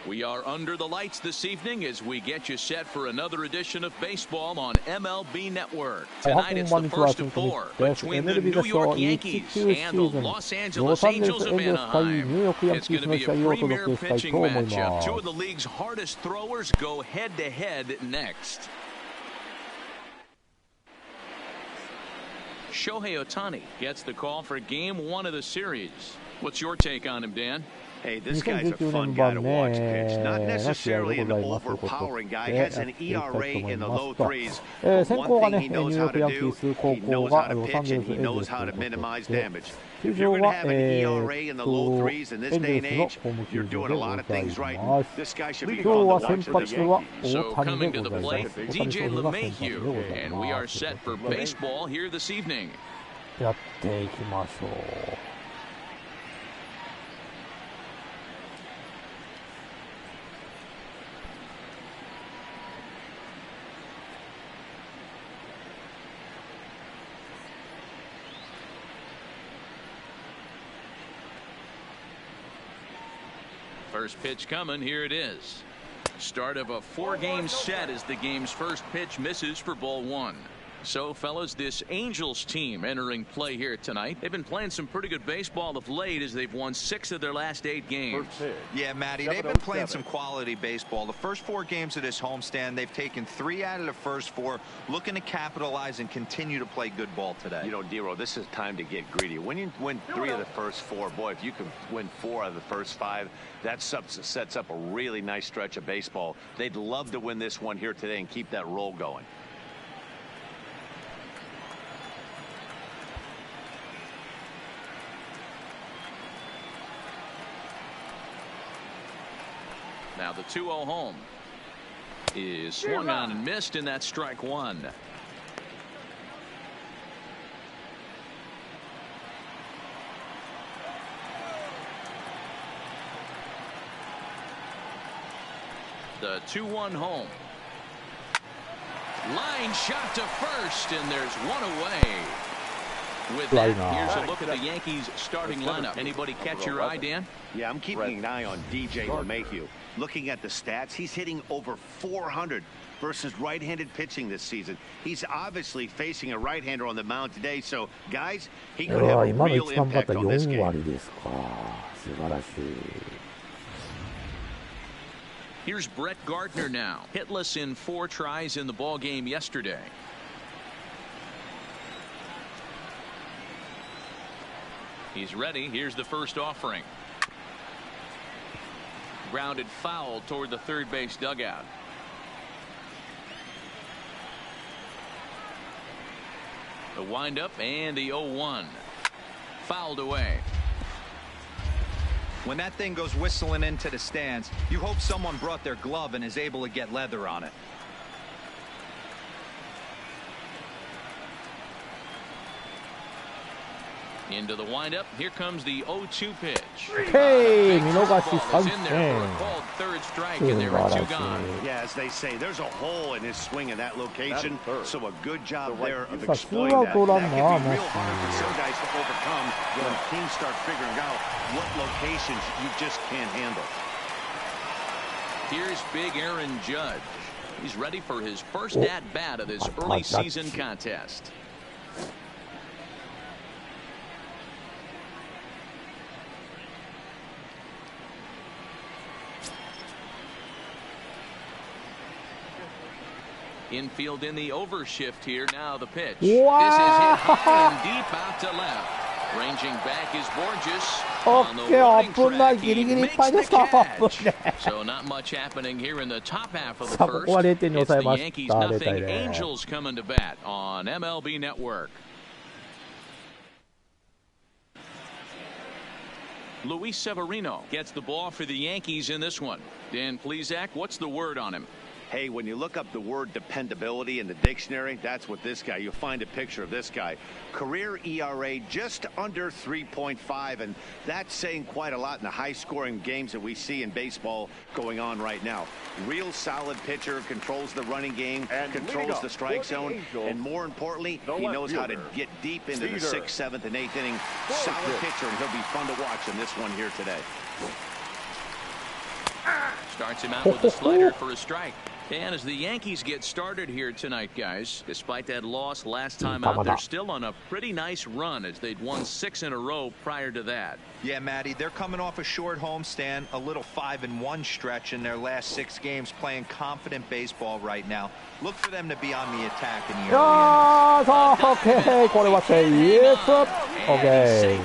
We are under the lights this evening as we get you set for another edition of baseball on MLB Network. Tonight it's the first of four between the New York Yankees and the Los Angeles Angels of Anaheim. It's going to be a premier pitching matchup. Two of the league's hardest throwers go head-to-head next. Shohei Ohtani gets the call for Game 1 of the series. What's your take on him, Dan? Hey, this guy's a fun guy to watch pitch. Not necessarily an overpowering guy. Has an ERA in the low threes. But one thing he knows how to do, he knows how to pitch and he knows how to minimize damage. If you're going to have an ERA in the low threes in this day and age, you're doing a lot of things right. This guy should be fun to watch for the Yankees. So coming to the plate, DJ LeMahieu, and we are set for baseball here this evening. やっていきましょう。First pitch coming, here it is. Start of a 4-game set as the game's first pitch misses for ball 1. So, fellas, this Angels team entering play here tonight. They've been playing some pretty good baseball of late as they've won 6 of their last 8 games. Yeah, Matty, they've been playing some quality baseball. The first 4 games of this homestand, they've taken 3 out of the first 4, looking to capitalize and continue to play good ball today. You know, Dero, this is time to get greedy. When you win 3 of the first 4, boy, if you can win 4 out of the first 5, that sets up a really nice stretch of baseball. They'd love to win this one here today and keep that roll going. Now the 2-0 home is swung on and missed, and that's strike 1. The 2-1 home. Line shot to first, and there's one away. With that, here's a look at the Yankees starting lineup. Anybody catch your eye, Dan? Yeah, I'm keeping an eye on DJ LeMahieu. Looking at the stats, he's hitting over 400 versus right-handed pitching this season. He's obviously facing a right-hander on the mound today, so guys, he could have a real impact on this game. Here's Brett Gardner now, hitless in 4 tries in the ball game yesterday. He's ready. Here's the first offering. Grounded foul toward the third base dugout. The windup and the 0-1. Fouled away. When that thing goes whistling into the stands, you hope someone brought their glove and is able to get leather on it. Into the windup. Here comes the 0-2 pitch. Hey, 見逃し三振。 Third strike, and there are 2 gone. Yeah, as they say, there's a hole in his swing in that location. So a good job there of さあ、ツーアウ exploiting that. トラン That ナー can be な real し。 hard for some guys to overcome when teams start figuring out what locations you just can't handle. Here's big Aaron Judge. He's ready for his first at-bat of this early season contest. Infield in the overshift here. Now the pitch. This is hit high and deep out to left. Ranging back is Borges. On the warning track, he makes the catch. So not much happening here in the top half of the first. It's the Yankees nothing. Angels coming to bat on MLB Network. Luis Severino gets the ball for the Yankees in this one. Dan Plesac, what's the word on him? Hey, when you look up the word dependability in the dictionary, that's what this guy, you'll find a picture of this guy. Career ERA just under 3.5, and that's saying quite a lot in the high-scoring games that we see in baseball going on right now. Real solid pitcher, controls the running game, controls the strike zone, and more importantly, he knows how to get deep into the 6th, 7th, and 8th inning. Solid pitcher, and he'll be fun to watch in this one here today. Starts him out with a slider for a strike. And as the Yankees get started here tonight, guys, despite that loss last time out, they're still on a pretty nice run as they'd won 6 in a row prior to that. Yeah, Matty, they're coming off a short homestand, a little 5-1 stretch in their last 6 games, playing confident baseball right now. Look for them to be on the attack in the early innings. Okay, これはセーフ。Okay.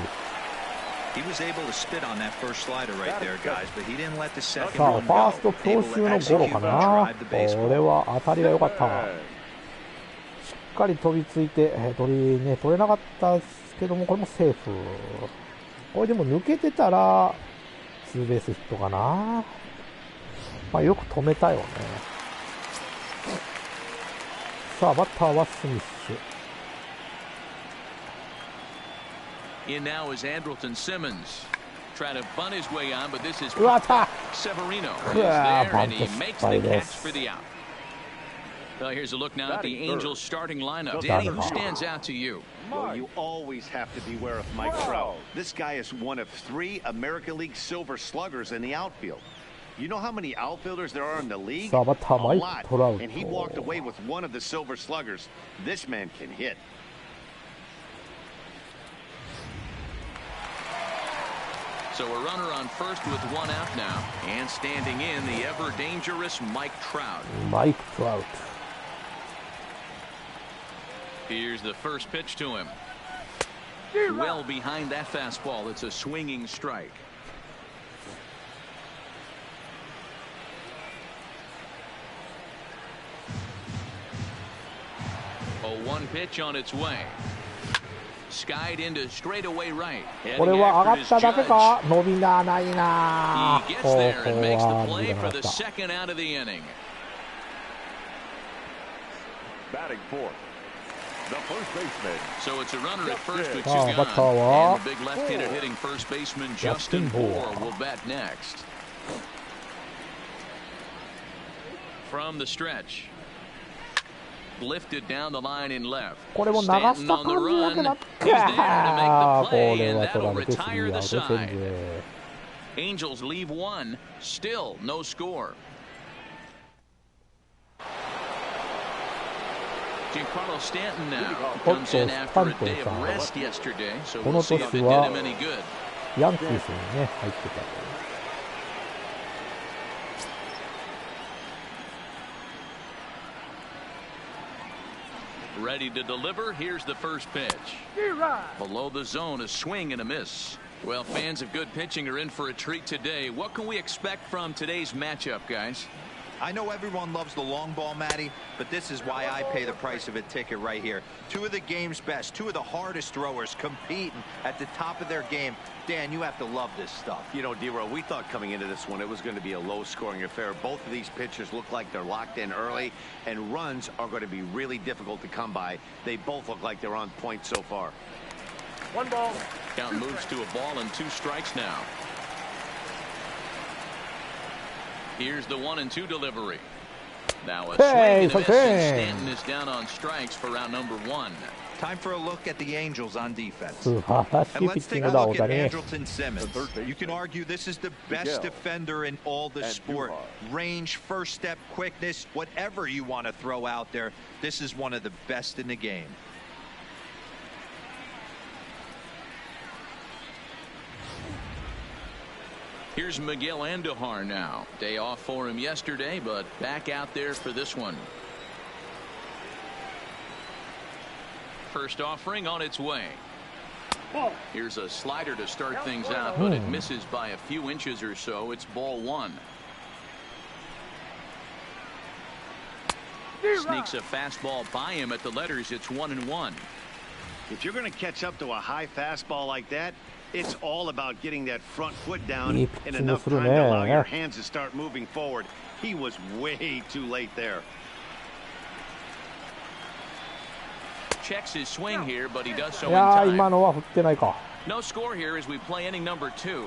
He was able to spit on that first slider right there, guys, but he didn't let the second さあ、 one ファースト go. 強襲のゴロかな。これは当たりが良かった。しっかり飛びついて、取れなかったですけども、これもセーフ。これでも抜けてたら、ツーベースヒットかな。まあ、よく止めたよね。さあ、バッターはスミス。In now is Andrelton Simmons. Trying to bunt his way on, but this is Severino is there, and he makes the catch for the out. Well, here's a look now at the Angels starting lineup. Danny, who stands out to you? Well, you always have to beware of Mike Trout. This guy is one of 3 American League Silver Sluggers in the outfield. You know how many outfielders there are in the league? A lot. And he walked away with one of the Silver Sluggers. This man can hit. So a runner on first with 1 out now. And standing in, the ever-dangerous Mike Trout. Mike Trout. Here's the first pitch to him. Well behind that fastball. It's a swinging strike. A 1 pitch on its way. Skied into straightaway right. これは上がっただけか。伸びがないな。 He gets there and makes the play for the second out of the inning. Batting fourth, the first baseman. So it's a runner at first with 2 gone. And the big left-handed hitting first baseman Justin Bour will bat next. From the stretch. Lifted down the line in left. Stanton on the run. He's there to make the play, and that'll retire the side. Angels leave 1. Still no score. Giancarlo Stanton now comes in after a day of rest yesterday, so we'll see if it did him any good. ヤンキースにね、入ってた。Ready to deliver. Here's the first pitch. Below the zone, a swing and a miss. Well, fans of good pitching are in for a treat today. What can we expect from today's matchup, guys? I know everyone loves the long ball, Matty, but this is why I pay the price of a ticket right here. 2 of the game's best, 2 of the hardest throwers competing at the top of their game. Dan, you have to love this stuff. You know, D-Row, we thought coming into this one it was going to be a low-scoring affair. Both of these pitchers look like they're locked in early, and runs are going to be really difficult to come by. They both look like they're on point so far. 1 ball. Count moves to a ball and 2 strikes now. Here's the 1-2 delivery. Now a swing and a miss, and Stanton is down on strikes for round number 1. Time for a look at the Angels on defense. And let's take a look at Andrelton Simmons. You can argue this is the best defender in all the sport. Range, first step, quickness, whatever you want to throw out there, this is one of the best in the game. Here's Miguel Andujar now. Day off for him yesterday, but back out there for this one. First offering on its way. Here's a slider to start things out, but it misses by a few inches or so. It's ball 1. Sneaks a fastball by him at the letters. It's 1-1. If you're going to catch up to a high fastball like that, it's all about getting that front foot down in enough time to allow your hands to start moving forward. He was way too late there. Checks his swing here, but he does so in time. 今のは振ってないか。 No score here as we play inning number 2.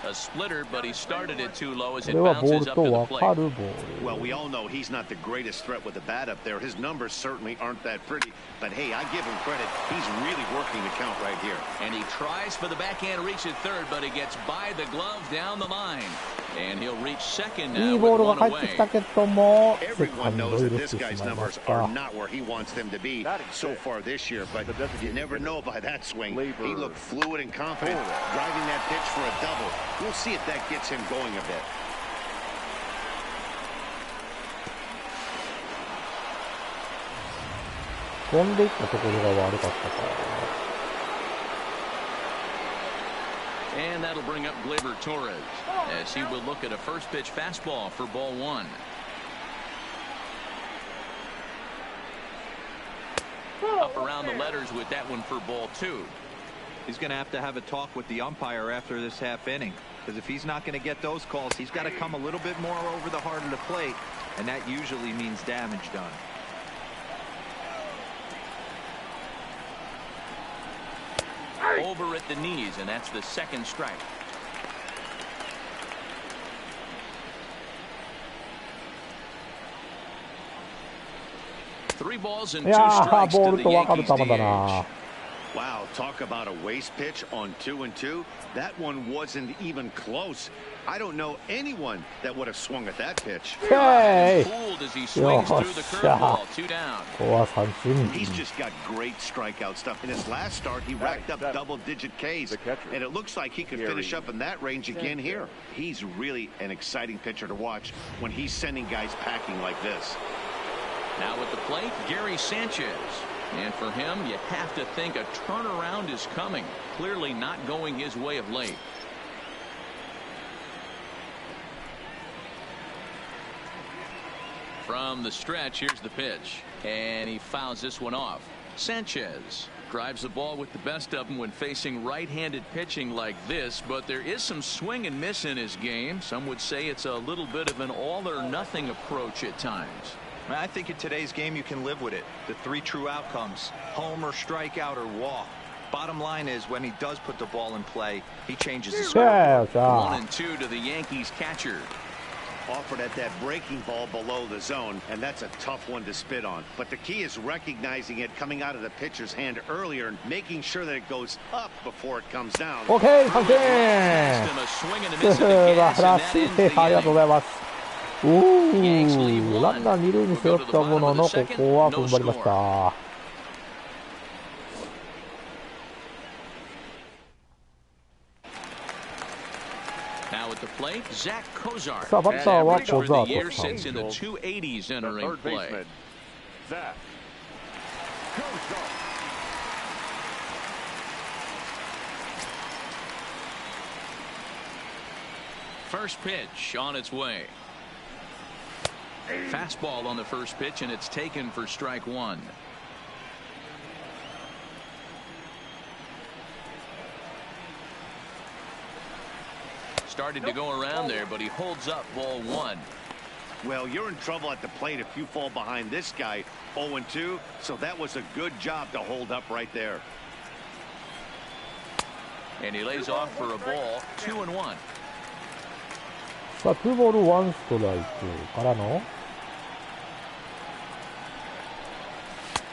A splitter, but he started it too low as it これはボー bounces ル up と to the 分か plate. るボール。 Well, we all know he's not the greatest threat with the bat up there. His numbers certainly aren't that pretty. But hey, I give him credit. He's really working the count right here. And he tries for the backhand reach at third, but he gets by the glove down the line. And he'll reach second い now いボー with ルが one 入ってき away. たけども、セカ Everyone ンド knows 入 that れ this てし guy's まいま numbers し are た。 not where he wants them to be so far this year. But you never know by that swing. He looked fluid and confident, driving that pitch for a double. We'll see if that gets him going a bit. 飛んでいったところが悪かったか。And that'll bring up Gleyber Torres as he will look at a first pitch fastball for ball one. Up around the letters with that one for ball two. He's going to have a talk with the umpire after this half inning, because if he's not going to get those calls, he's got to come a little bit more over the heart of the plate, and that usually means damage done. Over at the knees, and that's the second strike. Three balls and い two やー、 strikes ボー to ル the と分かる Yankees 球だな。 DH. Wow, talk about a waste pitch on 2-2. That one wasn't even close. I don't know anyone that would have swung at that pitch. へい。 Fooled as he swings through the curveball. Two down. ここは三振。 He's just got great strikeout stuff. In his last start, he racked up double-digit Ks, and it looks like he could finish up in that range again here. He's really an exciting pitcher to watch when he's sending guys packing like this. Now at the plate, Gary Sanchez. And for him, you have to think a turnaround is coming. Clearly not going his way of late. From the stretch, here's the pitch. And he fouls this one off. Sanchez drives the ball with the best of them when facing right-handed pitching like this, but there is some swing and miss in his game. Some would say it's a little bit of an all-or-nothing approach at times. I think in today's game you can live with it. The three true outcomes: homer, strikeout, or walk. Bottom line is, when he does put the ball in play, he changes the score. 1-2 to the Yankees catcher. Offered at that breaking ball below the zone, and that's a tough one to spit on. But the key is recognizing it coming out of the pitcher's hand earlier and making sure that it goes up before it comes down. OK、三振。 A swing and a miss at 素 the 晴 gas, ら and し that い。 ends the ありがとう inning. ございます。ランナー二塁に背負ったものの、ここは踏ん張りました。Now at the plate, Zach Kozar. さあ、バッターは小 For 沢 the year とさん。 sits in the 280s entering Third play. baseman, Zach Kozar. First pitch on its way. Fastball on the first pitch, and it's taken for strike one. Started to go around there, but he holds up ball one. Well, you're in trouble at the plate if you fall behind this guy 0-2, so that was a good job to hold up right there. And he lays off for a ball, 2-1. さあ、2ボール1ストライクからの、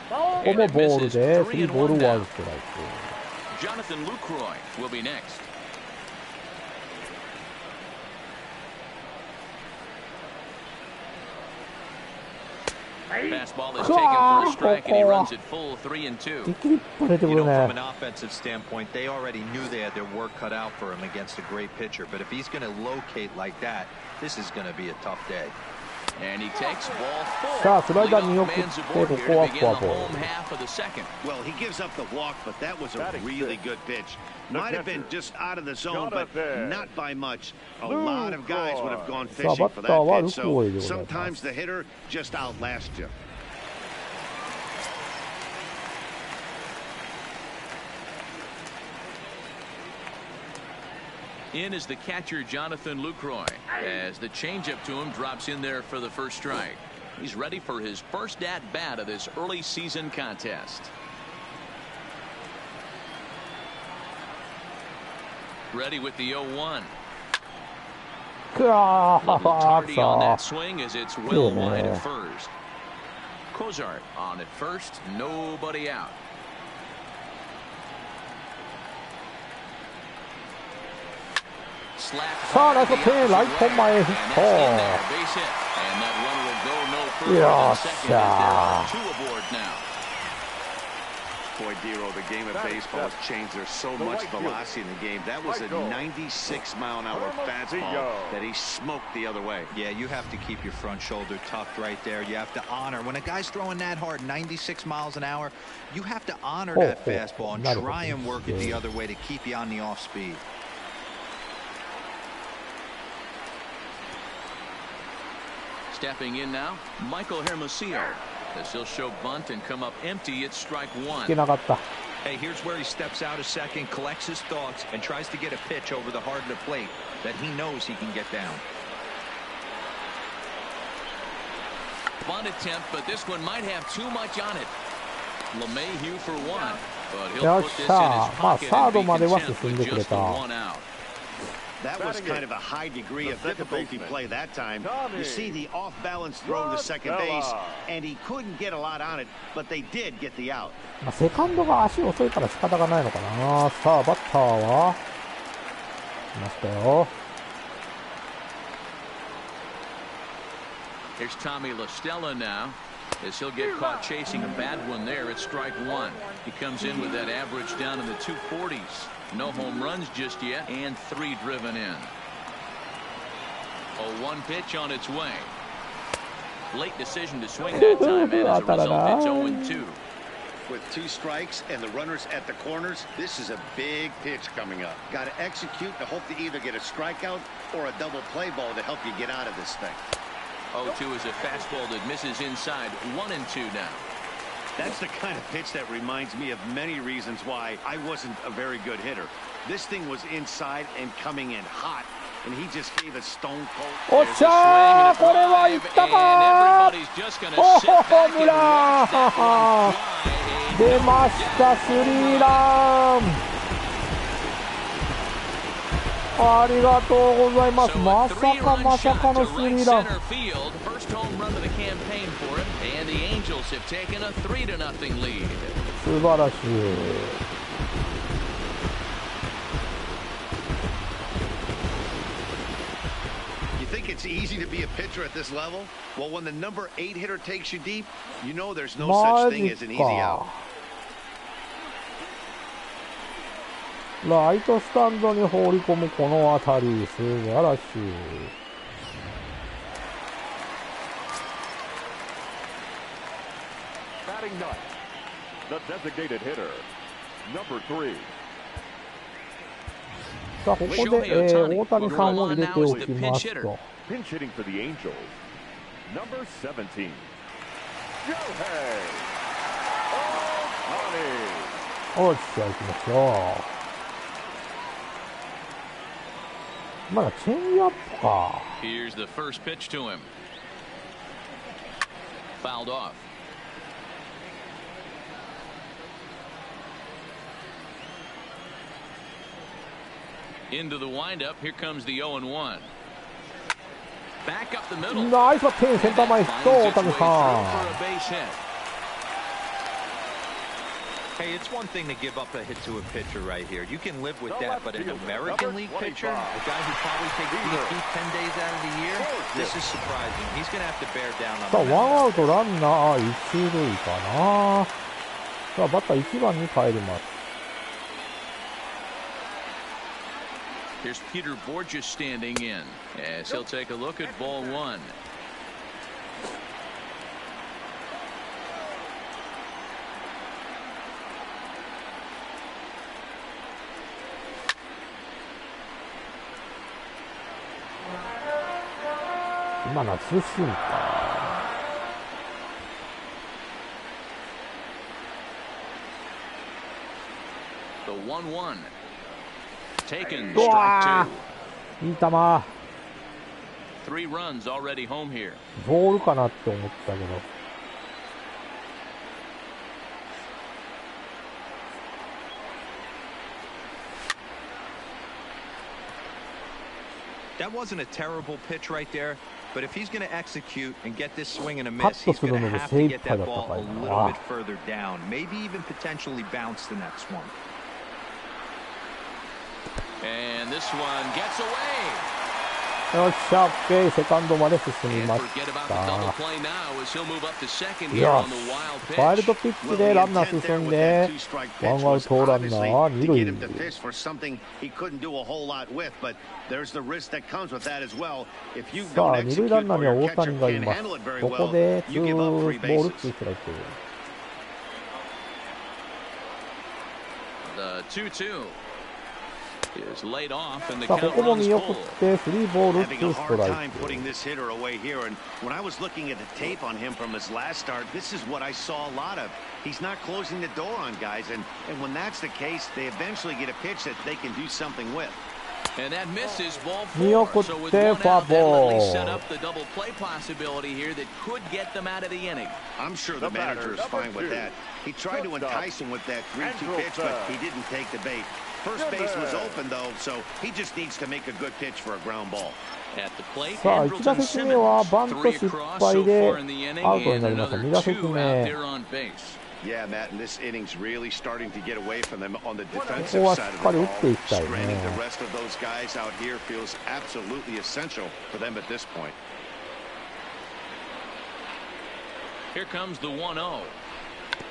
ここもボールで3ボール1ストライク。 Jonathan Lucroy will be next. Fastball is taken for a strike, and he runs it full 3-2. 一気に一歩出てく You る know, from ね an。offensive standpoint, they already knew they had their work cut out for him against a great pitcher. But if he's going to locate like that, this is going to be a tough day. And he takes ball four. さあ、スライダー見 Leadoff 送っ man's て、 aboard こ here こ to は begin フォア the ボー home ル。 half of the second. Well, he gives up the walk, but that was a really good pitch. Might have been just out of the zone, but not by much. A lot of guys would have gone fishing for that pitch, so sometimes the hitter just outlasts you. In is the catcher, Jonathan Lucroy, as the changeup to him drops in there for the first strike. He's ready for his first at-bat of this early season contest. Ready with the 0-1. くわー、 Tardy on さ that swing as it's well wide at first. Cozart on at first, nobody out. さあライト手、ライト前ヒット。よっしゃー。Boy, Dero, the game of baseball has changed. There's so much velocity in the game. That was a 96-mile-an-hour fastball that he smoked the other way. Yeah, you have to keep your front shoulder tucked right there. You have to honor. When a guy's throwing that hard, 96 miles an hour, you have to honor that fastball and try and work it the other way to keep you on the off speed. Stepping in now, Michael Hermosillo. As he'll show bunt and come up empty, it's strike one. Hey, here's where he steps out a second, collects his thoughts, and tries to get a pitch over the heart of the plate that he knows he can get down. Bunt attempt, but this one might have too much on it. LeMahieu for one, but he'll put this in his pocket and be content with just the one out. That was kind of a high degree of difficulty play that time. You see the off-balance throw to second base, and he couldn't get a lot on it, but they did get the out. セカンドが足遅いから仕方がないのかな。さあバッターは来ましたよ。Here's Tommy La Stella now, as he'll get caught chasing a bad one there. It's strike one. He comes in with that average down in the 240s. No home runs just yet, and 3 driven in. 0-1 pitch on its way. Late decision to swing that time, and as a result, it's 0-2. With 2 strikes and the runners at the corners, this is a big pitch coming up. Got to execute to hope to either get a strikeout or a double play ball to help you get out of this thing. 0-2 is a fastball that misses inside. 1-2 now. That's the kind of pitch that reminds me of many reasons why I wasn't a very good hitter. This thing was inside and coming in hot, and he just gave a stone cold. おっしゃー、これはいったかー。ホームラン出ました、スリーラン。ありがとうございます。まさかまさかのスリーラン。素晴らしい。You think it's easy to be a pitcher at this level? Well, when the number 8 hitter takes you deep, you know there's no such thing as an easy out. ライトスタンドに放り込むこの当たり、素晴らしい。Batting ninth, the designated hitter, number 3. さあここで、大谷さんを入れておきますと。Pinch hitting for the Angels, number 17, Shohei Ohtani. おっしゃ、行きましょう。まだチェンジアップか。Here's the first pitch to him. Fouled off. Into the windup. Here comes the 0-1. Back up the middle. ナイスバッティング、センター前ヒット、大谷さん。Hey, it's one thing to give up a hit to a pitcher right here. You can live with that, but an American League pitcher, a guy who probably takes BP 10 days out of the year, this is surprising. He's going to have to bear down on さあ、the ワンアウトランナー一塁かな。さあ、バッター1番に帰ります。Here's Peter Borges standing in as he'll take a look at ball one. The 1-1. Taken, strike 2. いい球。 3 runs already home here. ボールかなって思ったけど。That wasn't a terrible pitch right there, but if he's going to execute and get this swing and a miss, he's going to have to get that ball a little bit further down, maybe even potentially bounce the next one. And this one gets away. よっしゃ、OK、セカンドまで進みました。よし、ワイルドピッチでランナー進んで、ワンアウトランナー二塁。さあ、二塁ランナーには大谷がいます。ここで2ボール2ストライク。さあ、ここも見送って3ボール2ストライク。When I was looking at the tape on him from his last start, this is what I saw a lot of. He's not closing the door on guys, and when that's the case, they eventually get a pitch that they can do something with. And that misses ball 見送 4. っ So て with フォア one out, ボ they ー set ル。 up the double play possibility here that could get them out of the inning. I'm sure the manager is fine with that. He tried to entice him with that 3-2 pitch, but he didn't take the bait. First base was open though, so he just needs to make a good pitch for a ground ball. さあ、1打席目はバント失敗でアウトになりました。2打席目。Yeah, Matt, and this inning's really starting to get away from them on the こ defensive こはし side っ of か the り打 ball. っていきたい Stranding ね。 the rest of those guys out here feels absolutely essential for them at this point. Here comes the 1-0.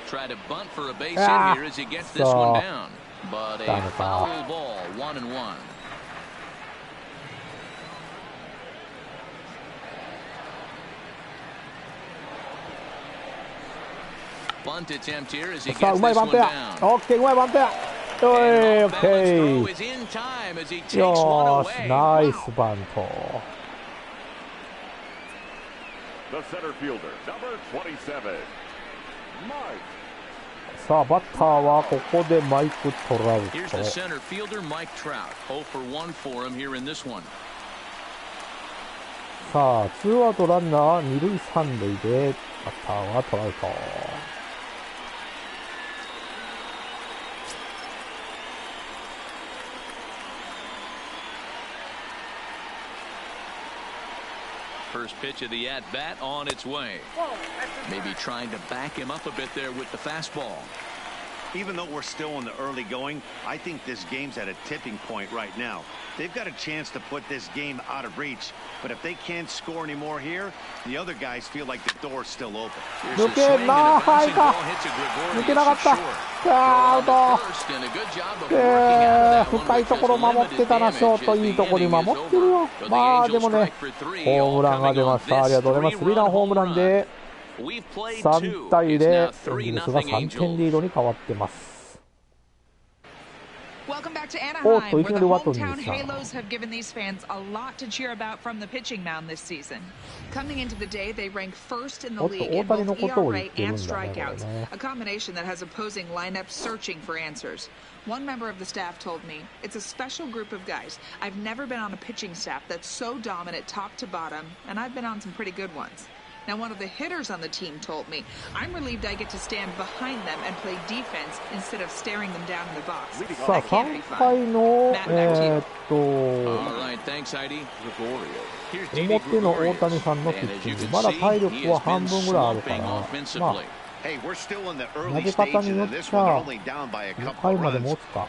Try to bunt for a base hit here as he gets this one down. But a foul ball, 1-1. Bunt attempt here as he さあ、 gets うまい this バン one トや。 down. オッケー、うまいバントや。And オ an ッケ off-balance throw ー。 is in time as he takes よ one ーし、 away. ナイス Wow. バント。The center fielder, number 27, Mike. さあ、バッターはここでマイク・トラウ Here's ト。 the center fielder, Mike Trout. 0 for 1 for him here in this one. さあ、ツーアウトランナー二塁三塁でバッターはトラウト。First pitch of the at-bat on its way. Maybe trying to back him up a bit there with the fastball. Even though we're still in the early going, I think this game's at a tipping point right now. They've got a chance to put this game out of reach, but if they can't score anymore here, the other guys feel like the door's still open. 抜けなはいか。抜けなかった。アウト。深いところ守ってたな、ショート。いいところに守ってるよ。まあでもね、ホームランが出ました。ありがとうございます。スリーランホームランで3対0、エンゼルスが3点リードに変わってます。Welcome back to Anaheim, where the hometown Halos have given these fans a lot to cheer about from the pitching mound this season. Coming into the day, they rank first in the league in both ERA and strikeouts, a combination that has opposing lineups searching for answers. One member of the staff told me, it's a special group of guys. I've never been on a pitching staff that's so dominant top to bottom, and I've been on some pretty good ones. Now, one of the hitters on the team told me, I'm relieved I get to stand behind them and play defense instead of staring them down in the box. さあ、3回の、表の大谷さんのピッチング、まだ体力は半分ぐらいあるから、まあ、投げ方によっちゃ2回まで持つか。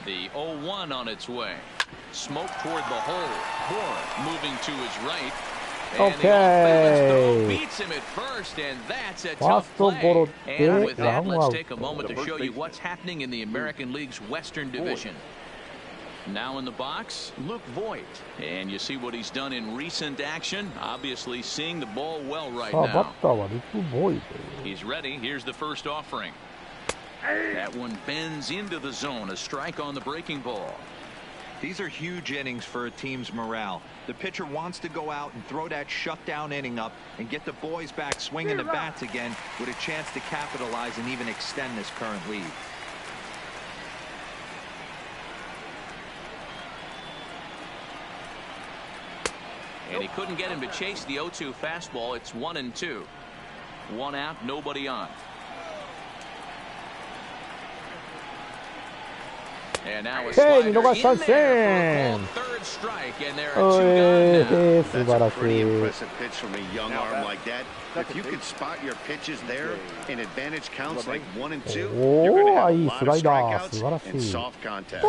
The 0-1 on its way. Smoke toward the hole. Bourne moving to his right. And the off-balance throw beats him at first, and that's a tough play. And with that, let's take a moment to show you what's happening in the American League's Western Division. Now in the box, Luke Voigt. And you see what he's done in recent action. Obviously seeing the ball well right now. He's ready. Here's the first offering. That one bends into the zone. A strike on the breaking ball. These are huge innings for a team's morale. The pitcher wants to go out and throw that shutdown inning up and get the boys back swinging the bats again with a chance to capitalize and even extend this current lead. And he couldn't get him to chase the 0-2 fastball. It's 1-2. One out, nobody on. And now a slider in there for a third strike, and there are two gone now. That's a pretty impressive pitch from a young arm like that. If you could spot your pitches there in advantage counts like 1 and 2, you're going to have a lot of strikeouts and soft contact.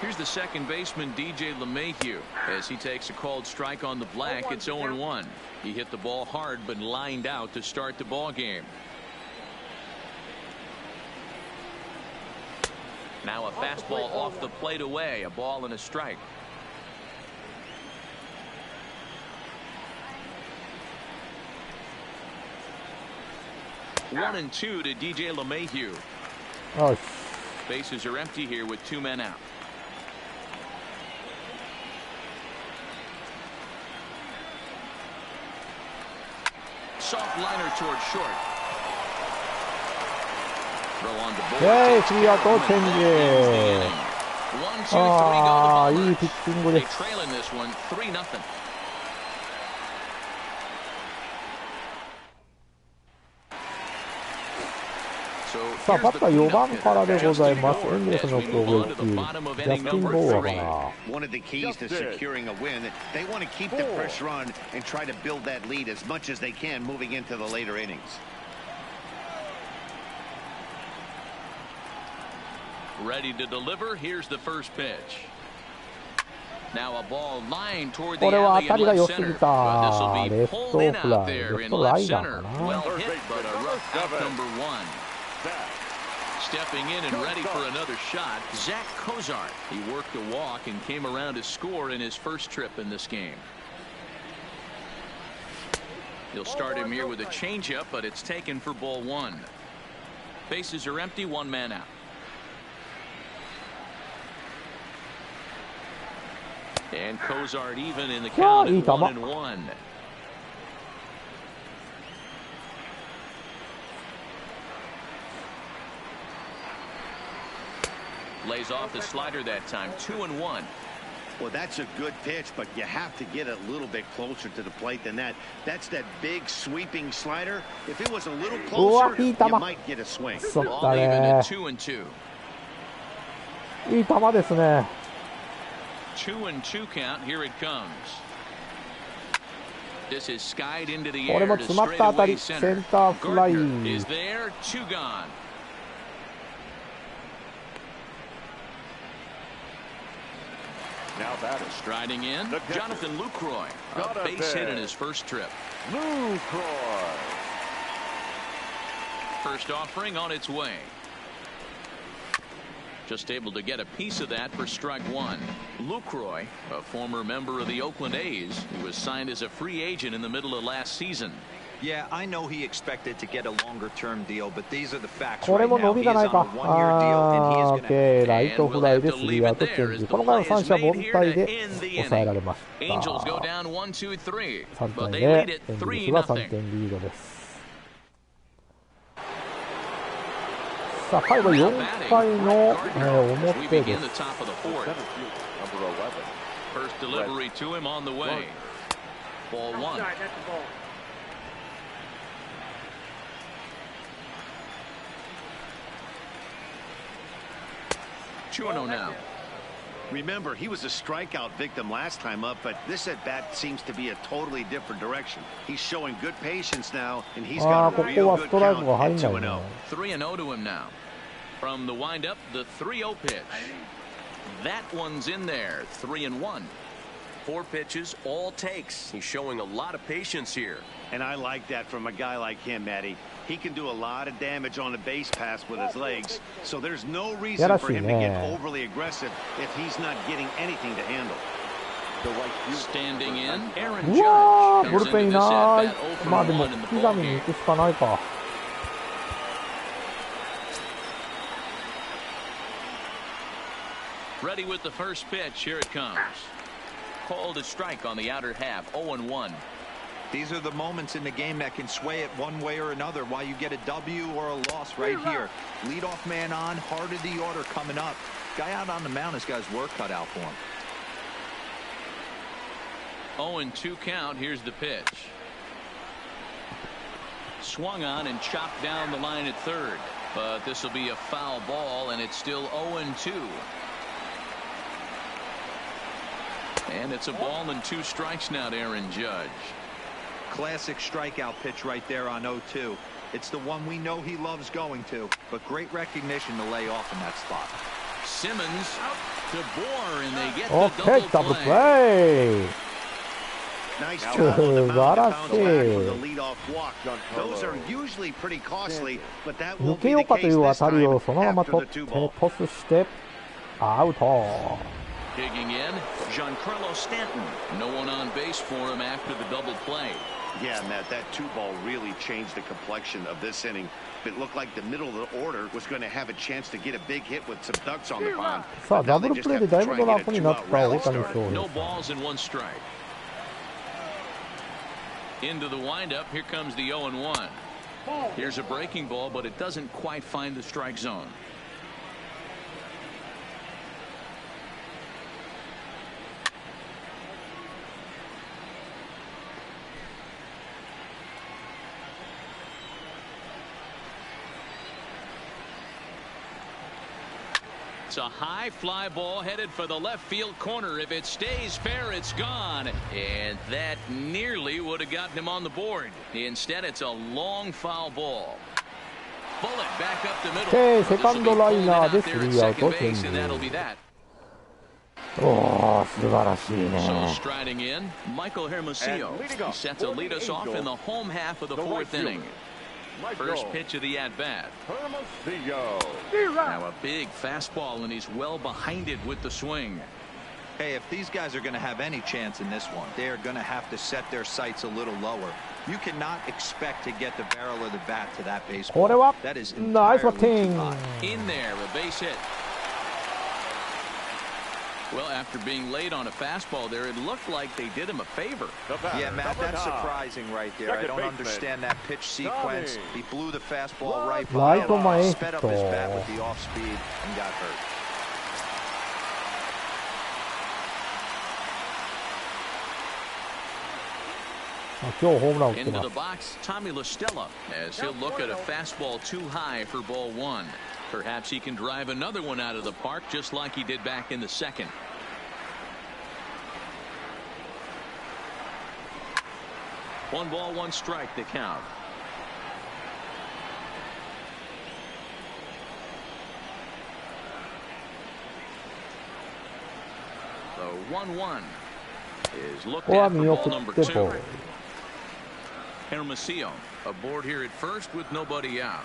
Here's the second baseman, DJ LeMahieu. As he takes a called strike on the black, it's 0-1. He hit the ball hard, but lined out to start the ball game. Now a fastball off the plate away, a ball and a strike. One and two to DJ LeMahieu. Oh. Bases are empty here with 2 men out. Soft liner towards short. Throw on the board. Yay, 3-outチェンジ。 1, 2, 3 go to the いいピッチングで They す。 trail in this one 3-0. さあ、バッター4番からでございます。エンゼルスの攻撃、ジャスティン・ボーアから。One of the keys to securing a win, they want to keep the pressure on and try to build that lead as much as they can moving into the later innings. Ready to deliver. Here's the first pitch. Now a ball lined toward the これは alley 当た in りが left 良すぎ center. た。 But this will レ be フト pulled in フラ out イ、 there レ in フトラ left イナー center. かな。 Well hit, but a rough out number 1. Stepping in and ready for another shot, Zach Cozart. He worked a walk and came around to score in his first trip in this game. He'll start him here with a changeup, but it's taken for ball 1. Bases are empty, 1 man out. And Cozart even in the count at 1-1. Lays off the slider that time. 2-1. Well, that's a good pitch, but you have to get a little bit closer to the plate than that. That's that big sweeping slider. If it was a little closer, you might get a swing. Ball even at 2-2. いい球ですね。 2-2 count. Here it comes. This is skied into the これ air も to 詰まった当た straightaway り、セ center. ンターフライ。 Gardner is there. 2 gone. Now batter. Striding in, Jonathan Lucroy. A base hit in his first trip. Lucroy. First offering on its way. Just able to get a piece of that for strike 1. Lucroy, a former member of the Oakland A's, who was signed as a free agent in the middle of last season. Yeah, I know he expected to get a longer-term deal, but these are the facts これ right も now. 伸 He び is がない on か。a one-year deal, and he is going to. ライトフライで3アウトチェンジ。この回の三者凡退で抑えられました。 Angels go down 1-2-3, 3 but 対 they lead 0、 it エンゼルスが3 3-0. 点リードです。さあ、回は4回の表 We で begin す。 the top of the fourth. Number 11. First delivery to him on the way. Ball 1. Now. Remember, he was a strikeout victim last time up, but this at-bat seems to be a totally different direction. He's showing good patience now, and he's got a real good count at 2-0. 3-0 to him now. From the windup, the 3-0 pitch. That one's in there. 3-1. 4 pitches, all takes. He's showing a lot of patience here. And I like that from a guy like him, Matty. He can do a lot of damage on a base pass with his legs, so there's no reason for him to get overly aggressive if he's not getting anything to handle. Standing in, Aaron うわー、 Judge ブル comes ペンい into な this い。 at-bat まあでも、 0-1 in the 刻み ball に game. 行くしかないか。Ready with the first pitch. Here it comes. Called a strike on the outer half. 0-1. These are the moments in the game that can sway it one way or another. Why you get a W or a loss right here. Leadoff man on, heart of the order coming up. Guy out on the mound has got his work cut out for him. 0-2 count. Here's the pitch. Swung on and chopped down the line at third, but this will be a foul ball, and it's still 0-2. And it's a ball and 2 strikes now to Aaron Judge. Classic strikeout pitch right there on 0-2. It's the one we know he loves going to, but great recognition to lay off in that spot. Simmons to Bohr, and they get the double play. Nice job on the mound to bounce back with a leadoff walk. Those are usually pretty costly, but that won't be the case this time after the 2 ball. Digging in, Giancarlo Stanton. No one on base for him after the double play. Yeah, Matt, that 2 ball really changed the complexion of this inning. It looked like the middle of the order was going to have a chance to get a big hit with some ducks on the pond. さあダブルプレーでだいぶドラフトになった大谷翔平。 No balls and 1 strike. Into the windup, here comes the 0-1. Here's a breaking ball, but it doesn't quite find the strike zone. It's a high fly ball headed for the left field corner. If it stays fair, it's gone. And that nearly would have gotten him on the board. Instead, it's a long foul ball. Bullet back up the middle. Okay, second liner で3アウトチェンジ。 おー、素晴らしいね。 So striding in, Michael Hermosillo. He set to lead us off in the home half of the 4th inning. First pitch of the at-bat. Now a big fastball, and he's well behind it with the swing. Hey, if these guys are going to have any chance in this one, they are going to have to set their sights a little lower. You cannot expect to get the barrel of the bat to that baseball. That is entirely too high. In there, a base hit. Well, after being late on a fastball there, it looked like they did him a favor. Yeah, Matt, that's surprising right there. I don't understand that pitch sequence. He blew the fastball right by him, sped up his bat with the off speed, and got hurt. Into the box, Tommy La Stella, as he'll look at a fastball too high for ball 1. Perhaps he can drive another one out of the park just like he did back in the 2nd. One ball, 1 strike to count. The 1-1 is looked at for ball number 2. Hermosillo aboard here at first with nobody out.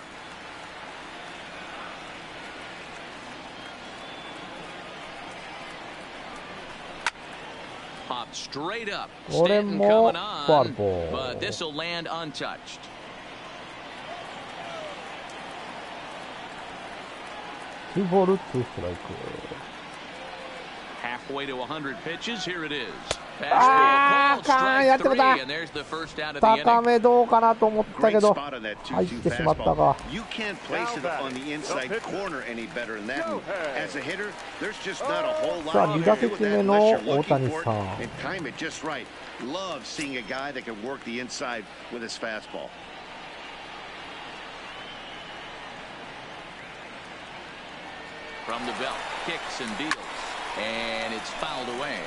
Popped straight up. Stanton coming on, but this will land untouched. Halfway to 100 pitches. Here it is. Fastball called, strike 3, and there's the first out of the inning. 高めどうかなと思ったけど入ってしまったが。 You can't place it on the inside corner any better than that. As a hitter, there's just not a whole lot you can do with that unless you're looking for it and time it just right. Love seeing a guy that can work the inside with his fastball. From the belt, kicks and deals, and it's fouled away.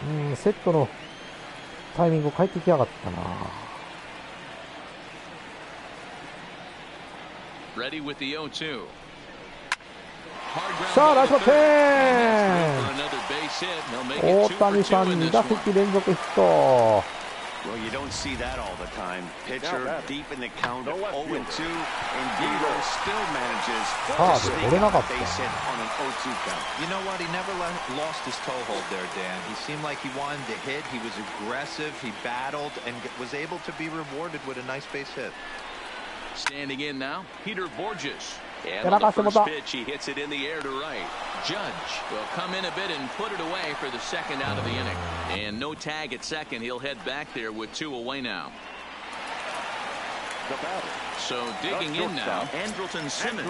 うん、セットのタイミング変えてきやがったな。Ready with the 0-2. さあ、ラスト10。大谷さん2打席連続ヒット。 Well, you don't see that all the time. Pitcher deep in the count, 0-2, and Dero still manages to sneak out a base hit on an 0-2 count. You know what? He never lost his toehold there, Dan. He seemed like he wanted to hit. He was aggressive. He battled and was able to be rewarded with a nice base hit. Standing in now, Peter Borges. やらかしてもた。Pitch, he hits it in the air to right. Judge will come in a bit and put it away for the second out of the inning. And no tag at second. He'll head back there with 2 away now. So digging in now, Andrelton Simmons.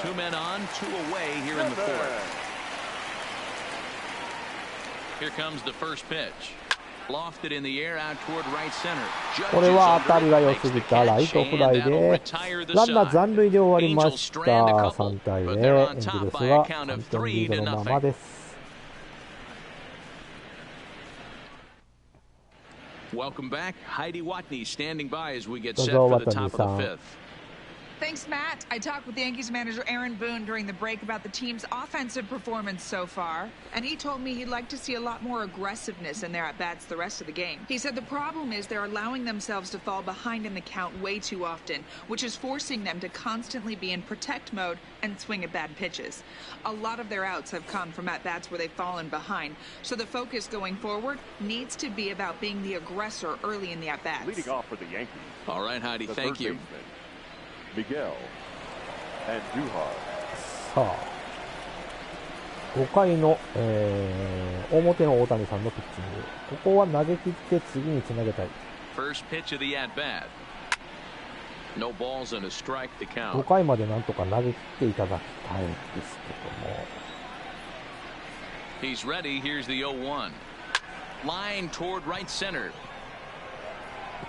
2 men on, 2 away here in the 4th. Here comes the first pitch. Lofted in the air out toward right center. これは当たりが良すぎたライトフライでランナー残塁で終わりました。3対0、エンゼルスは3点リードのままです。Welcome back. Heidi Watney standing by as we get set for the top of the 5th. Thanks, Matt. I talked with Yankees manager Aaron Boone during the break about the team's offensive performance so far, and he told me he'd like to see a lot more aggressiveness in their at-bats the rest of the game. He said the problem is they're allowing themselves to fall behind in the count way too often, which is forcing them to constantly be in protect mode and swing at bad pitches. A lot of their outs have come from at-bats where they've fallen behind, so the focus going forward needs to be about being the aggressor early in the at-bats. Leading off for the Yankees. All right, Heidi, thank you. Miguel and Duhar. さあ、5回の、表の大谷さんのピッチング。ここは投げ切って次につなげたい。First pitch of the at-bat. No balls and a strike to count. 5回までなんとか投げ切っていただきたいですけども。He's ready. Here's the 0-1. Line toward right center.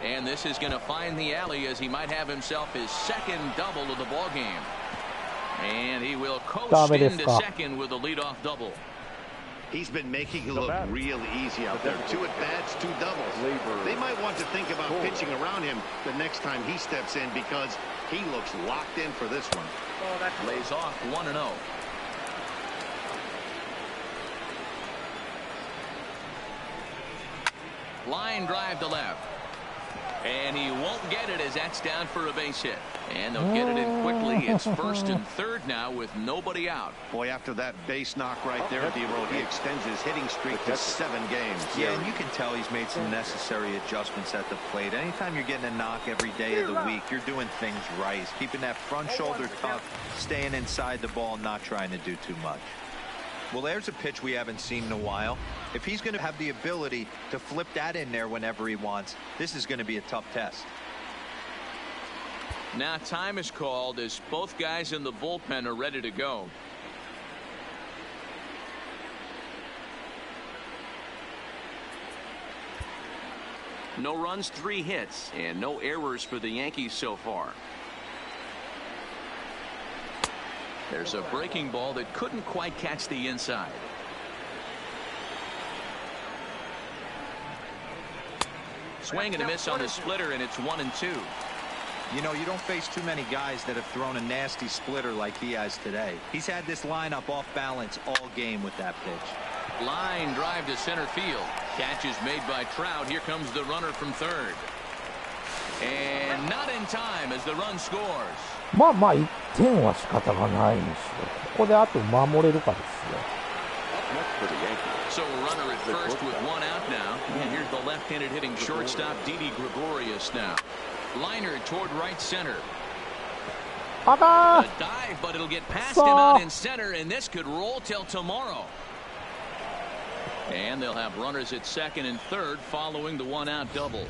And this is going to find the alley as he might have himself his second double of the ball game. And he will coast into second with a leadoff double. He's been making it look real easy out there. 2 at-bats, 2 doubles. They might want to think about pitching around him the next time he steps in because he looks locked in for this one. Oh, that lays off 1-0. Line drive to left. And he won't get it as that's down for a base hit. And they'll get it in quickly. It's first and third now with nobody out. Boy, after that base knock right there, D-Road, he extends his hitting streak to 7 games. Yeah, and you can tell he's made some necessary adjustments at the plate. Anytime you're getting a knock every day of the week, you're doing things right. He's keeping that front shoulder tough, staying inside the ball, not trying to do too much. Well, there's a pitch we haven't seen in a while. If he's going to have the ability to flip that in there whenever he wants, this is going to be a tough test. Now time is called as both guys in the bullpen are ready to go. No runs, 3 hits, and no errors for the Yankees so far. There's a breaking ball that couldn't quite catch the inside. Swing and a miss on the splitter, and it's 1-2. You know, you don't face too many guys that have thrown a nasty splitter like he has today. He's had this lineup off balance all game with that pitch. Line drive to center field. Catch is made by Trout. Here comes the runner from third. And not in time as the run scores. まあまあ1点は仕方がないんですよ。ここであと守れるかですよ。So a runner at first with 1 out now. And here's the left-handed hitting shortstop Didi Gregorius now. Liner toward right center. A dive, but it'll get past him out in center, and this could roll till tomorrow. And they'll have runners at second and third following the 1-out double.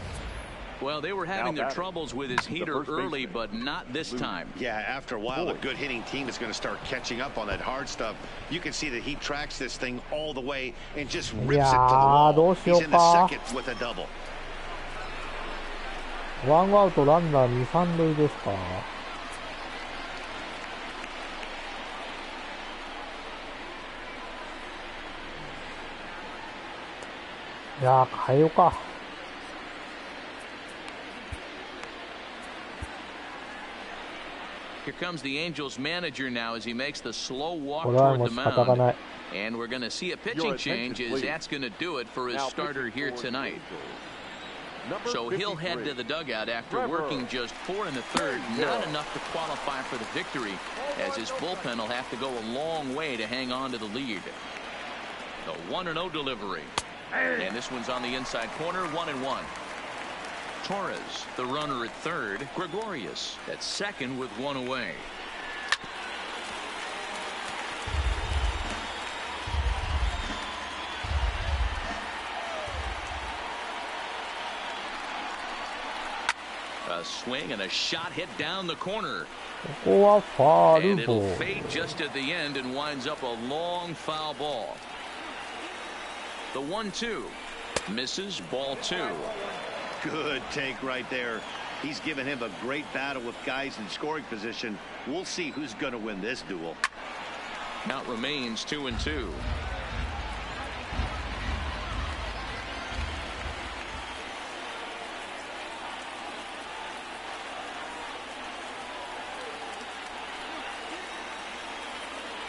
Well, they were having their troubles with his heater early, but not this time. Yeah, after a while, the good hitting team is going to start catching up on that hard stuff. You can see that he tracks this thing all the way and just rips it to the wall. He's in the second with a double. 1アウトランナー2、3塁ですか。いやー、変えようか。Here comes the Angels manager now as he makes the slow walk toward the mound. And we're going to see a pitching change as that's going to do it for his starter here tonight. So he'll head to the dugout after working just 4 in the third. Not enough to qualify for the victory as his bullpen will have to go a long way to hang on to the lead. The 1-0 delivery. And this one's on the inside corner, 1-1. Torres, the runner at third. Gregorius at second with 1 away. A swing and a shot hit down the corner. ここはファー And ルボ it'll ール。 fade just at the end and winds up a long foul ball. The 1-2 misses, ball 2. Good take right there. He's given him a great battle with guys in scoring position. We'll see who's going to win this duel. Count remains 2-2.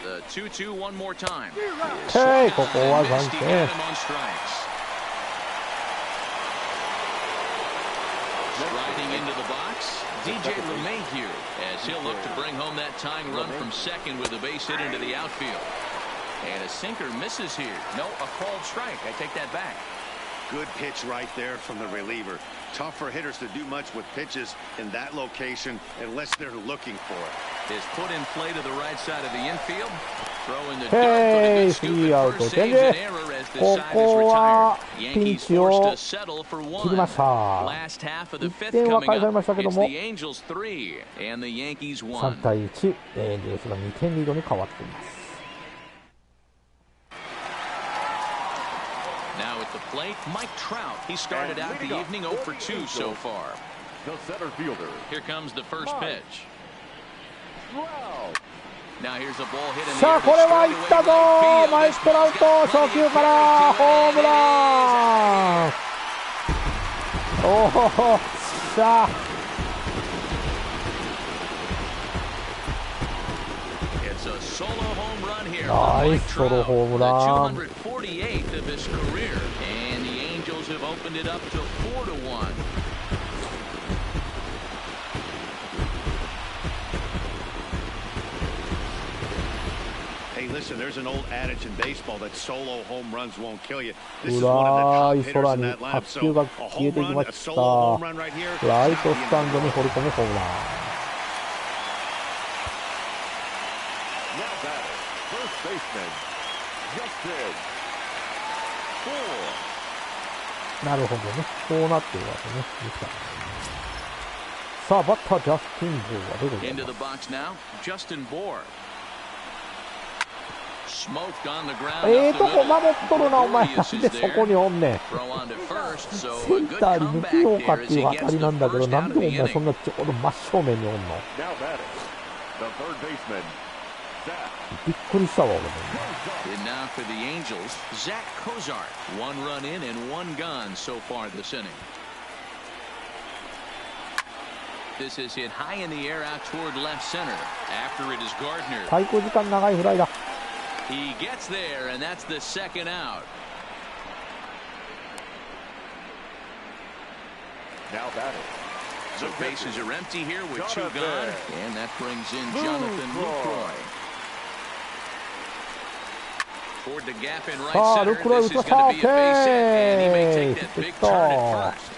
The 2-2 one more time. ここは残 Misty 点。 got him on strikes. Striding into the box, DJ LeMahieu, as he'll look to bring home that tying run from second with a base hit into the outfield. And a sinker misses here. No, a called strike. I take that back. Good pitch right there from the reliever. Tough for hitters to do much with pitches in that location unless they're looking for it. Is put in play to the right side of the infield. Throw in the Hey, dirt, but a good scoop three at out. first saves an error as the side is ここは retired. ピン Yankees チを forced to settle for 切りま one. した。 Last half of the 1 fifth 点は coming 返されました up. けど It's も、 the Angels 3 and the Yankees 3 1. 対1、エンゼルスが2点リードに変わっています。Now at the plate, Mike Trout. He started out the evening 0 for 2 so far. The center fielder. Here comes the first pitch. Now here's a ball hit in the さ air あ、これはいったぞ、マイク・トラウト、初球からホームラン。おお、さあ。It's a solo home run here. ナイスソロホームラン。 The 248th of his career, and the Angels have opened it up to 4-1. Hey, listen, there's an old adage in baseball that solo home runs won't kill you. This is 暗 one of い the top hitters 空 in に that lineup. 白 So 球が a 消え home ていき run, ま a し solo た。 home run right here. ライトスタンドに放り込むホームラン。 Now batter, first baseman, Justin. なるほどね。そうなってるわけね。さあ、バッター、ジャスティン・ボーはどこで Into the box now, Justin Bour. Smoked on the ground. とこ守っとるな、お前。なんでそこにおんねん。 Throw on to first, so セ a ン good ターに抜けよう comeback か there っ as ていう he 当たり gets な the んだけど、 first な out ん of で the お前そ inning. んなちょうど真正面におんの。 Now batting, the third baseman, Zach. びっくりしたわ、俺も。 And now for the Angels, Zach Cozart. One run in and one gone so far this inning. This is hit high in the air out toward left center. After it is Gardner. 滞空時間長いフライだ。 He gets there, and that's the second out. Now batting. So bases are empty here with 2 gone, and that brings in Jonathan Lucroy. Toward the gap in right さあ、 center. ルクロイ This 打 is ちま going した。 to オ be ッ a ケ base hit, and he may ー。 take ヒ that ッ big ト。 turn at first.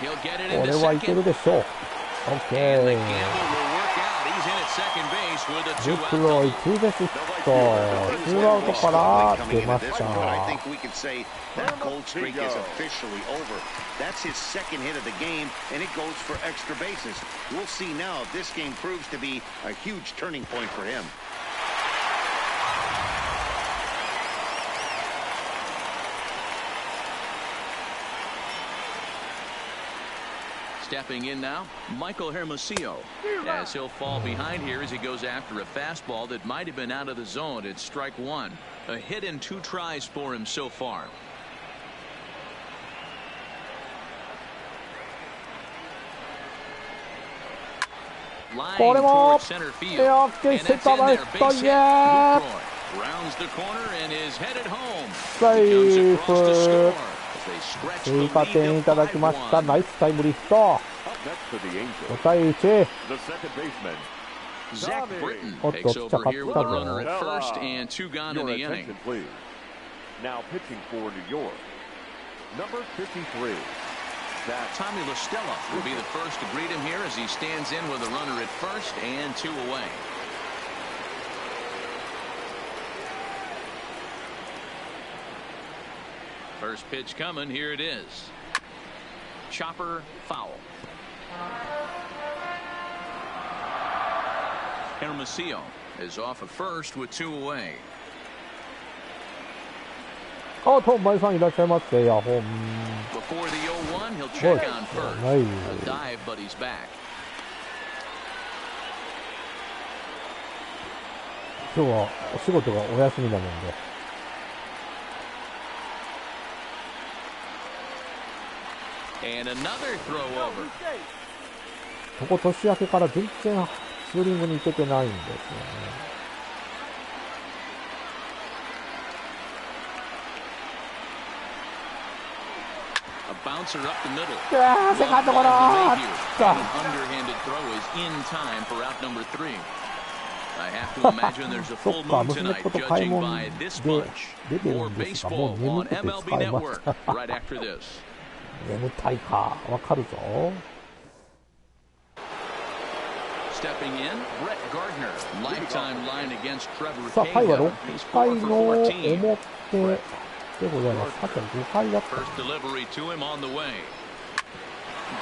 He'll get it こ into れはいけ second. るでしょう。オッケ And the ー。 gamble will work out. He's in at second base with a ル 2-out クロイ double. ツーベースヒット。ツーアウトから出まし But I た。 think we could say that cold streak is officially over. That's his second hit of the game, and it goes for extra bases. We'll see now if this game proves to be a huge turning point for him. Stepping in now, Michael Hermosillo, as he'll fall behind here as he goes after a fastball that might have been out of the zone at strike 1. A hit in 2 tries for him so far. Line これも toward center い field. や And 決して that's た in ま there. った Base ね hit. Lucroy rounds the corner and is headed home. セ He ー comes across to フ score as they stretch the 追加 lead 点 to いただきました。 5-1. ナイスタイムリーヒット。 Up next for the Angels, 5対1。 the second baseman, Zach Britton Oh, takes it's over here with a Chaka. runner at first and 2 gone in Your the attention, inning. please. Now pitching for New York, number 53. Tommy LaStella will be the first to greet him here as he stands in with a runner at first and 2 away. First pitch coming. Here it is. Chopper foul. Hermosillo is off at first with 2 away. あと前さんいらっしゃいませ。ヤホン。 Before the 0-1, he'll check on first. A dive, but he's back. 今日はお仕事がお休みなもんで。And another throw over. ここ年明けから全然ツーリングに行けてないんですよね。A bouncer up the middle. セカンドゴロー。 An underhanded throw is in time for out number 3. I have to imagine there's a full moon tonight, judging by this bunch. More baseball on MLB Network right after this. 眠たいか、わかるぞ。Stepping in, Brett Gardner, lifetime line against Trevor さあ、回は Cahill. 6回の表でございます。さっきは5回だった。 First delivery to him on the way.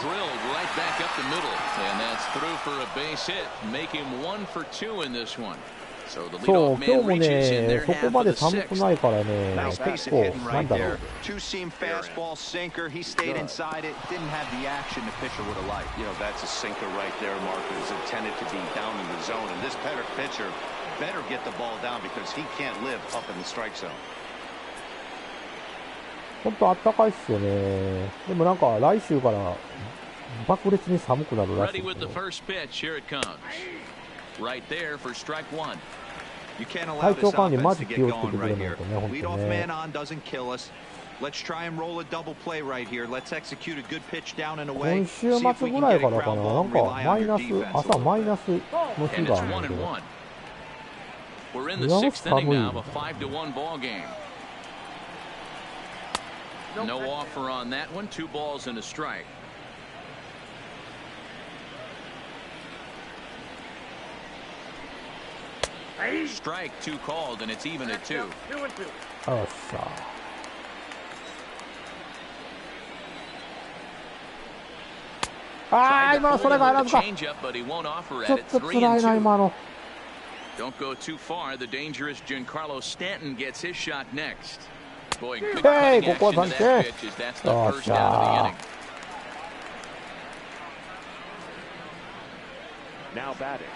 Drilled right back up the middle, and that's through for a base hit. Make him 1 for 2 in this one. So the そう、 leadoff 今日 man も reaches in ね、 their そこ half ま of で the 寒く 6th. ないからね、 Nice 結 piece 構 of hitting なん right だろ there. う。 Two-seam fastball sinker. He stayed inside it. Didn't have the action the pitcher would have liked. You know, that's a sinker right there, Mark. It was intended to be down in the zone. And this pitcher better get the ball down because he can't live up in the strike zone. 本当あったかいっすよね。でもなんか来週から爆裂に寒くなるらしい Ready with the first pitch. Here it comes. Right there for strike 1. You can't allow 体 this 調管理マ offense ジ to 気 get をつけ going てく right れない here. とね、本当 Leadoff に man ね。 on doesn't kill us. Let's try and roll a double play right here. Let's execute a good pitch down and away. 今週末ぐらいからかな、なんかマイナス、朝マイナスの日 And が it's あるんだ 1 and けど、 1. We're in the 6th inning now of a 5-1 ball game. No offer on that one. 2 balls and a strike. Strike 2 called, and it's even at 2. よっしゃ。あー、今のそれが入らずか。ち Changeup, but he won't offer ょ at っ it. と 3 辛い and な、 2. 今の。 Don't go too far. The dangerous Giancarlo Stanton gets his shot next. Boy, good Hey, cuttingここは action to 三 that 振。 pitch as that's the よっ first し out of the ゃ inning. Now batting,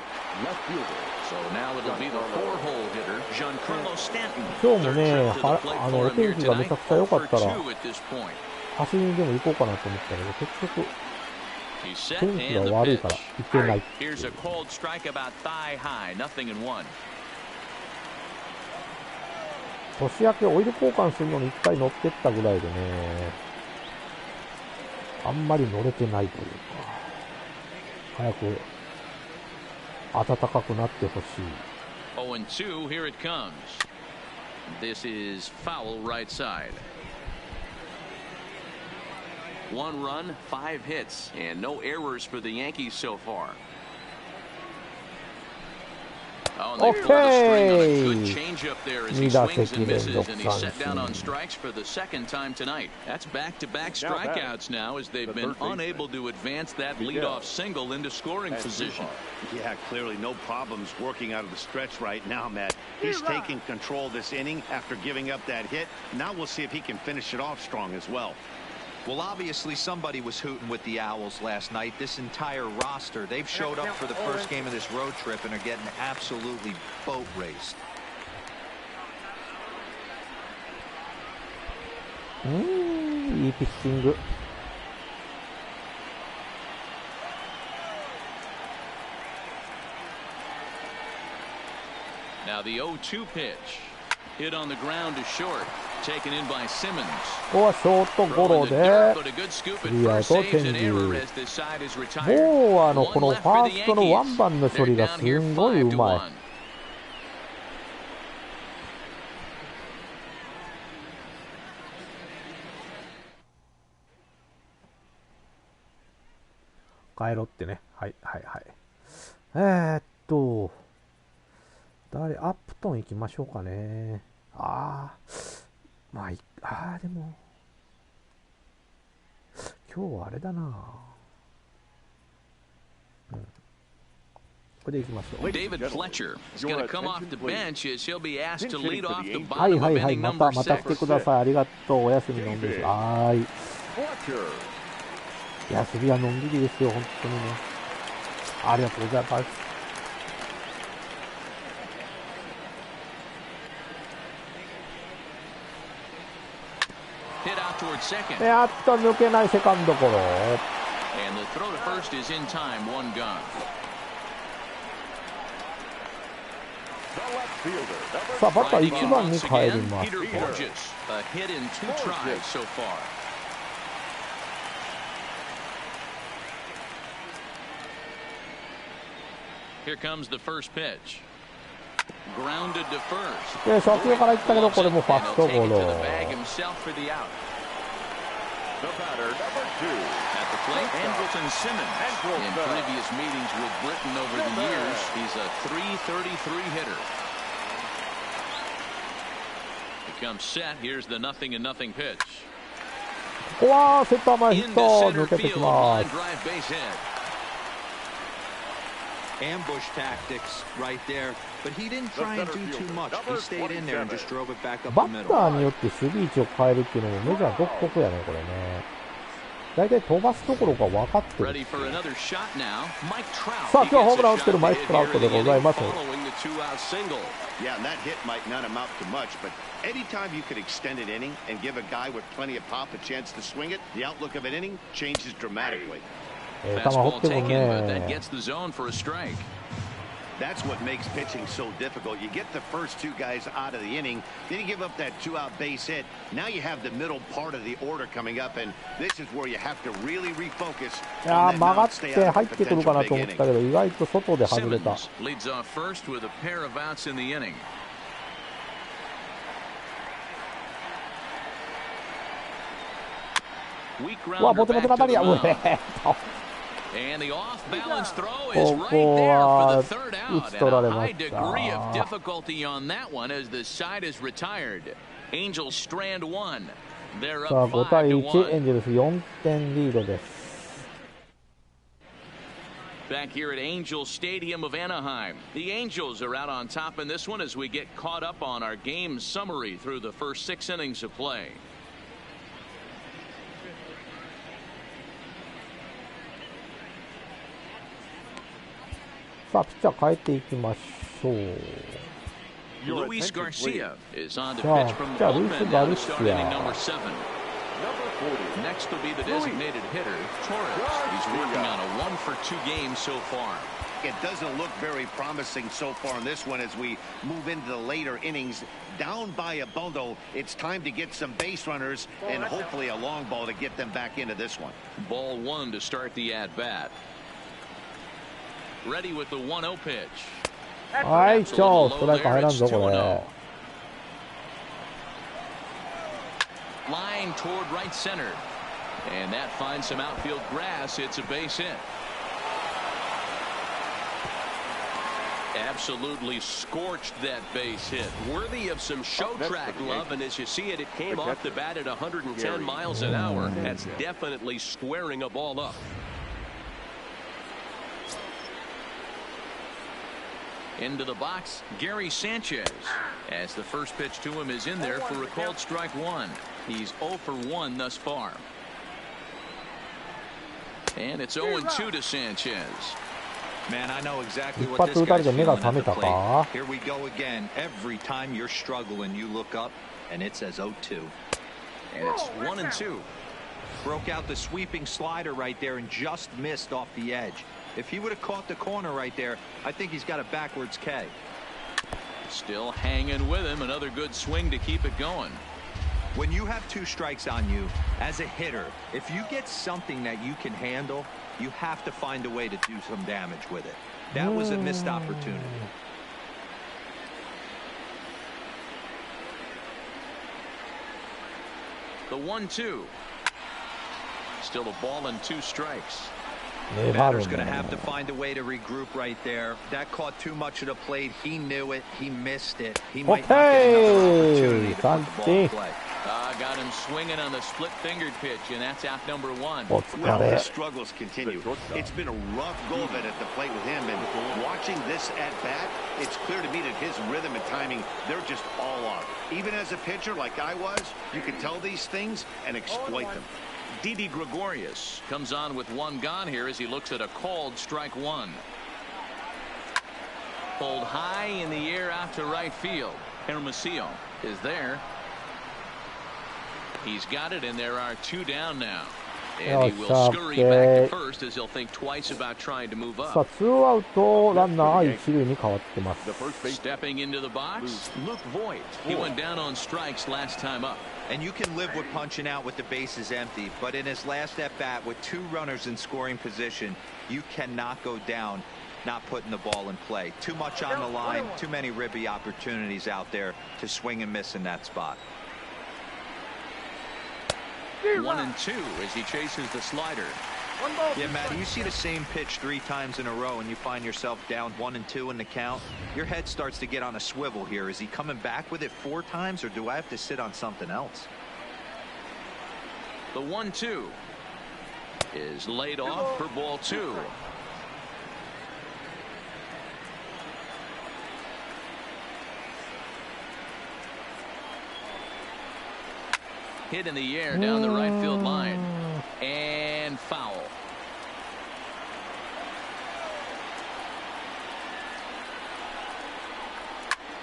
left fielder. So now it'll be the 4-hole hitter, Giancarlo Stanton. 今日も Third ね、 trip to the plate お for him 天 here 気がめちゃ tonight. くちゃ良か 0 った for ら、 2 at this point. 走りにでも行こうかなと思ったけど、結局、 He's set 天気 and が the 悪いから pitch. 行けない。 Here's a cold strike about thigh high, 0 and 1. 年明けオイル交換するのに1回乗ってったぐらいでね、あんまり乗れてないというか、早く暖かくなってほしい。 0 and 2, here it comes. This is foul right side. 1 run, 5 hits, and no errors for the Yankees so far. Oh, and they pulled the string on a good changeup there as he swings and misses, and he's set down on strikes for the 2nd time tonight. That's back-to-back strikeouts now as they've been unable to advance that leadoff single into scoring position. Yeah, clearly no problems working out of the stretch right now, Matt. He's taking control this inning after giving up that hit. Now we'll see if he can finish it off strong as well. Well, obviously somebody was hooting with the Owls last night. This entire roster, they've showed up for the first game of this road trip and are getting absolutely boat raced. いいピッチング。Now the 0-2 pitch. Hit on the ground to short. Taken in by Simmons. ここはショートゴロ Throwing the で dirt, but a good scoop at スリーアウ first ト saves 天 an 理。 error as this side is retired. もうこの One フ left ァ for ー the ストのワン Yankees. バンの処 They're 理が down す here んごい 5 う to まい。 1. 帰ろってね。はいはいはい。アップトン行きましょうかね。まあ、でも、今日はあれだな。これでいきましょう。David Fletcher is going to come off the bench as he'll be asked to lead off the はい bottom は of いはい、 inning ま number た来てくだ 6. さい。ありがとう。お休みのんびりです。はーい。休みはのんびりですよ、本当にね。ありがとうございます。Hit out toward second. やっと抜けないセカンドゴロ。And the throw to first is in time, one gone. さあ、バッター1番に帰ります。Peter Borges, a hit in 2 tries so far. Here comes the first pitch. Grounded to first. で、初球からいったけど、これもファーストゴロ。 The batter, number 2. At the plate, Andrelton Simmons. In previous meetings with Britain over the years, he's a .333 hitter. He comes set. Here's the 0-0 pitch. ここはセンター前ヒット、抜けてきます。 Ambush tactics right there, but he didn't try and do too much. He stayed in there and just drove it back up バ the ッ middle. ターによって守備位置を変えるっていうのもメジャー独特やね、これね。大体飛ばすところが分かってる。さあ、今日はホームランを打ってるマイク・トラウトでございます。Yeah, and that hit might not amount to much, but anytime you could extend an inning and give a guy with plenty of pop a chance to swing it, the outlook of an inning changes dramatically. 球放ってもね。 That's what makes pitching so difficult. You get the first 2 guys out of the inning, then you give up that 2-out base hit. Now you have the middle part of the order coming up, and this is where you have to really refocus. いやー、曲がって入ってくるかなと思ったけど、意外と外で外れた。 leads off first with a pair of outs in the inning. うわ、ボテボテの当たりや。うえーっと。And the off-balance throw is right there for the third out. And a high degree of difficulty on that one as the side is retired. Angels strand one. They're up 5対1、 5-1. エンジェルス4点リードです。 Back here at Angels Stadium of Anaheim, the Angels are out on top in this one as we get caught up on our game summary through the first 6 innings of play. さあ、ピッチャー変えていきましょう。 Luis Garcia is on to pitch from the bullpen now to start inning number 7. Next will be the designated hitter, Torres. He's working on a 1-for-2 game so far. It doesn't look very promising so far in this one as we move into the later innings. Down by a bundle, it's time to get some base runners and hopefully a long ball to get them back into this one. Ball 1 to start the at-bat. Ready with the 1-0 pitch. はい、ちょ、ストライク入らんぞ、これ。 Line toward right center. And that finds some outfield grass. It's a base hit. Absolutely scorched that base hit. Worthy of some show track love. And as you see it, it came off the bat at 110 miles an hour. That's definitely squaring a ball up. Into the box, Gary Sanchez, as the first pitch to him is in there for a called strike 1. He's 0 for 1 thus far. And it's 0-2 to Sanchez. Man, I know exactly what this guy's feeling at the plate. Here we go again. Every time you're struggling, you look up, and it says 0-2. And it's 1-2. Broke out the sweeping slider right there and just missed off the edge. If he would have caught the corner right there, I think he's got a backwards K. Still hanging with him. Another good swing to keep it going. When you have 2 strikes on you, as a hitter, if you get something that you can handle, you have to find a way to do some damage with it. That was a missed opportunity. The 1-2. Still a ball and 2 strikes. Batter's going to have to find a way to regroup right there. That caught too much of the plate. He knew it. He missed it. He might not get another opportunity to put the ball in play. Got got him swinging on the split-fingered pitch, and that's out number one. Well, the struggles continue. It's been a rough go of it at the plate with him, and watching this at-bat, it's clear to me that his rhythm and timing, they're just all off. Even as a pitcher like I was, you can tell these things and exploit them. Didi Gregorius comes on with one gone here as he looks at a called strike one. Pulled high in the air out to right field. Hermosillo is there. He's got it, and there are two down now. And he will scurry back to first as he'll think twice about trying to move up. さあ、ツーアウト、ランナーが一塁に変わってます。 Stepping into the box, Luke Voigt. He went down on strikes last time up. And you can live with punching out with the bases empty, but in his last at-bat with two runners in scoring position, you cannot go down not putting the ball in play. Too much on the line, too many ribby opportunities out there to swing and miss in that spot. 1-2 as he chases the slider. Yeah, Matt, you see the same pitch 3 times in a row and you find yourself down 1-2 in the count. Your head starts to get on a swivel here. Is he coming back with it 4 times, or do I have to sit on something else? The 1-2 is laid off for ball 2. Hit in the air down the right field line. And foul.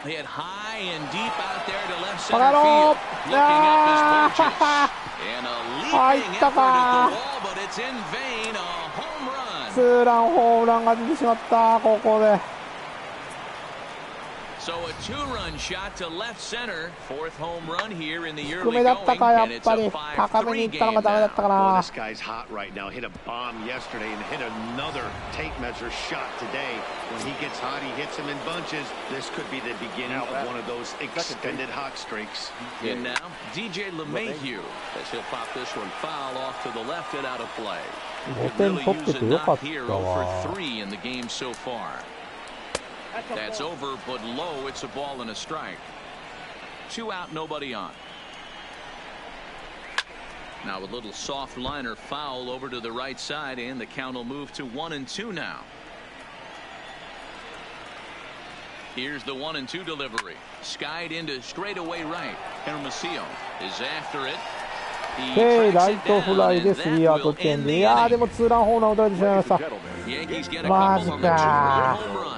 Hit high and deep out there to left center field. Looking up his purchase. And a leaping effort at the wall, but it's in vain. A home run. ツーランホームランが出てしまった、ここで。 So a 2-run shot to left center, 4th home run here in the early 低めだったか、 going, や and っ it's ぱり a 高めに 5-3 行ったのが game ダメだったか Well, な。 this guy's hot right now. Hit a bomb yesterday and hit another tape measure shot today. When he gets hot, he hits them in bunches. This could be the beginning of one of those extended hot streaks. And now, DJ LeMahieu, as he'll pop this one foul off to the left and out of play. 5点取っててよかったわ。 for 3 in the game so far. That's over, but low. It's a ball and a strike. 2 out, nobody on. Now a little soft liner foul over to the right side, and the count will move to 1-2 now. Here's the 1-2 delivery. Skied into straightaway right. Hermosillo is after it. ライトフライで3アウト点で、いやーでもツーランホームラン打たれてしまいました。マジかー。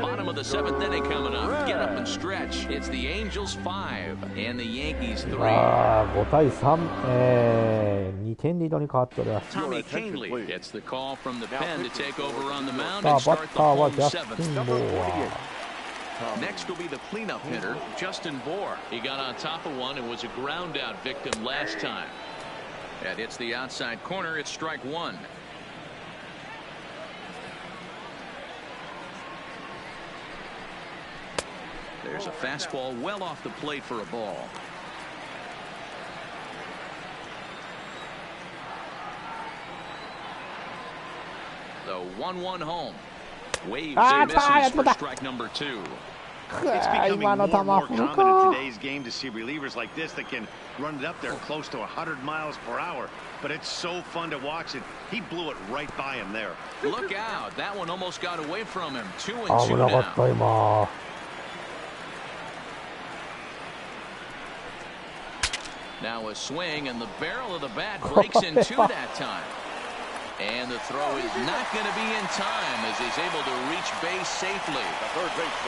Bottom of the 7th inning coming up. Get up and stretch. It's the Angels 5 and the Yankees 3. 5対3、2点リードに変わっております。 Tommy Kahnle gets the call from the pen to take over on the mound さあ and バッ start ター the は home ジャスティン・ボー 7th. Next will be the cleanup hitter, Justin Bohr. He got on top of one and was a ground out victim last time. That hits the outside corner. It's strike 1. There's a fastball well off the plate for a ball. The 1-1 home. Waves and misses for strike number 2. It's becoming more and more common in today's game to see relievers like this that can run it up there close to 100 miles per hour. But it's so fun to watch it. He blew it right by him there. Look out. That one almost got away from him. 2-2 危なかった今。 Now a swing, and the barrel of the bat breaks in 2 that time. And the throw is not going to be in time as he's able to reach base safely.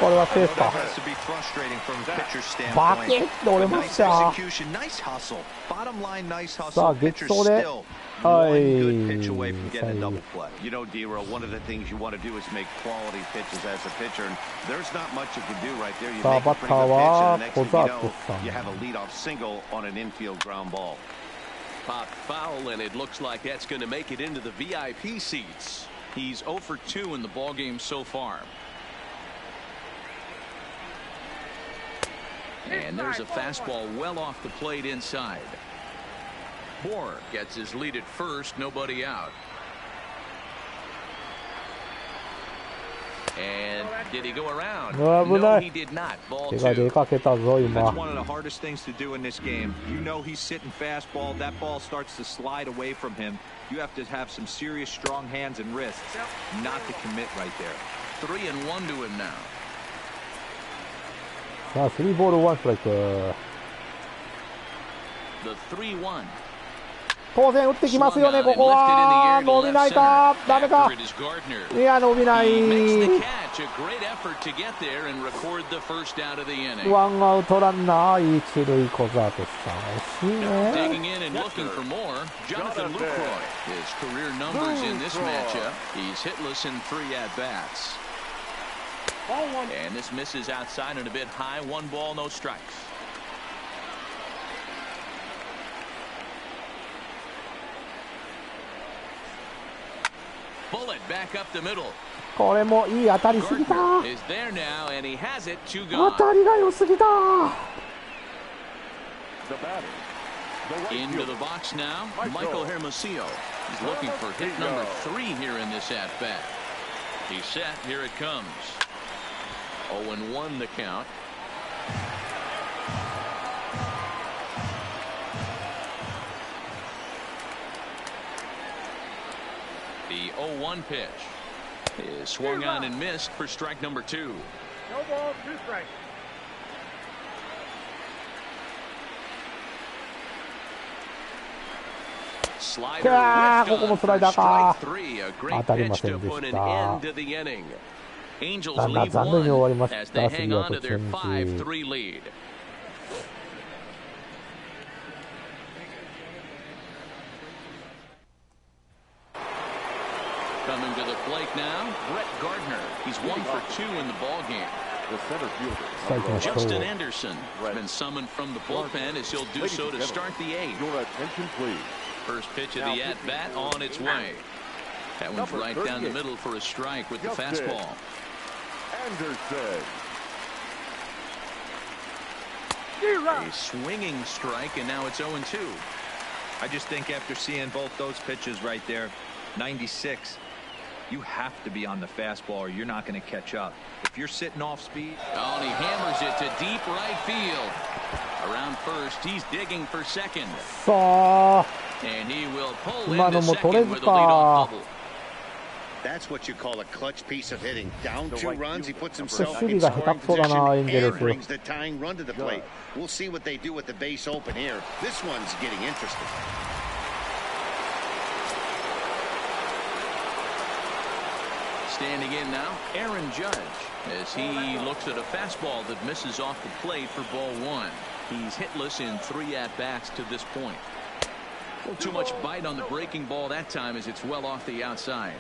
これはセーフか。 Has to be frustrating from a pitcher's バ standpoint. ケッと折れま Nice した。 execution, nice hustle. Bottom line, nice さあ hustle. 激 Pitcher 走で、 still は one い、 good pitch away from getting a double play. You know, D-Row, one of the things you want to do is make quality pitches as a pitcher, and there's not much you can do right there. You さあ make a バッ pretty ター good pitch, は and the 小 next thing you 沢 know, さん。 you have a leadoff single on an infield ground ball. Pop foul, and it looks like that's going to make it into the VIP seats. He's 0 for 2 in the ball game so far. And there's a fastball well off the plate inside. Bohr gets his lead at first, nobody out. And did he go around? 危な No, い he did not. Ball 手が出 2. かけたぞ That's 今 one of the hardest things to do in this game. You know he's sitting fastball. That ball starts to slide away from him. You have to have some serious strong hands and wrists not to commit right there. 3-1 to him now. さあ3ボール1ストライク The 3-1. 当然打ってきますよねここは伸びないかダメか After it is Gardner. いや伸びない He makes the catch. A great effort to get there and record the first out of the inning. ワンアウトランナー一塁小沢とさん惜しいね Digging in and looking for more, Jonathan Lucroy. His career numbers in this matchup. He's hitless in 3 at-bats. And this misses outside and a bit high. 1 ball, no strikes. Bullet back up the middle. これもいい当たりすぎた Gardner is there now, and he has it. 2 当 gone. たりが良すぎた The batter, the right Into fielder, the box now, Michael Hermosillo. He's looking for hit number 3 here in this at-bat. He's set. Here it comes. 0-1 the count. The 0-1 pitch is swung on and missed for strike number 2. no ball, 2 strikes. Slider Ah, whiffedここも on スライ for ダーか strike 3. A great 当たり pitch ませ to んで put し an た end to the inning. Angels だんだん leave 残念に終わりま 1 as し they た hang 3ア on ウ to ト their チェンジ 5-3 lead. Coming to the plate now, Brett Gardner. He's 1 for 2 in the ball game. The center fielder. 最後の勝 Justin Anderson has been summoned from the bullpen as he'll do so to start the 8th. Your attention, please. First pitch of the at-bat on its way. That one's right down the middle for a strike with the fastball. Anderson. A swinging strike, and now it's 0-2. I just think after seeing both those pitches right there, 96, you have to be on the fastball or you're not going to catch up. If you're sitting off speed. Oh, and he hammers it to deep right field. Around first, he's digging for second. さあ And he will pull 今の into も取れ second ず with a か leadoff double. That's what you call a clutch piece of hitting. Down 2 runs, he puts 守 himself 備 in が下手 scoring くそだなエン position ゼル and ス brings the tying run to the plate. We'll see what they do with the base open here. This one's getting interesting. Standing in now, Aaron Judge, as he looks at a fastball that misses off the plate for ball 1. He's hitless in 3 at-bats to this point. A little too much bite on the breaking ball that time as it's well off the outside.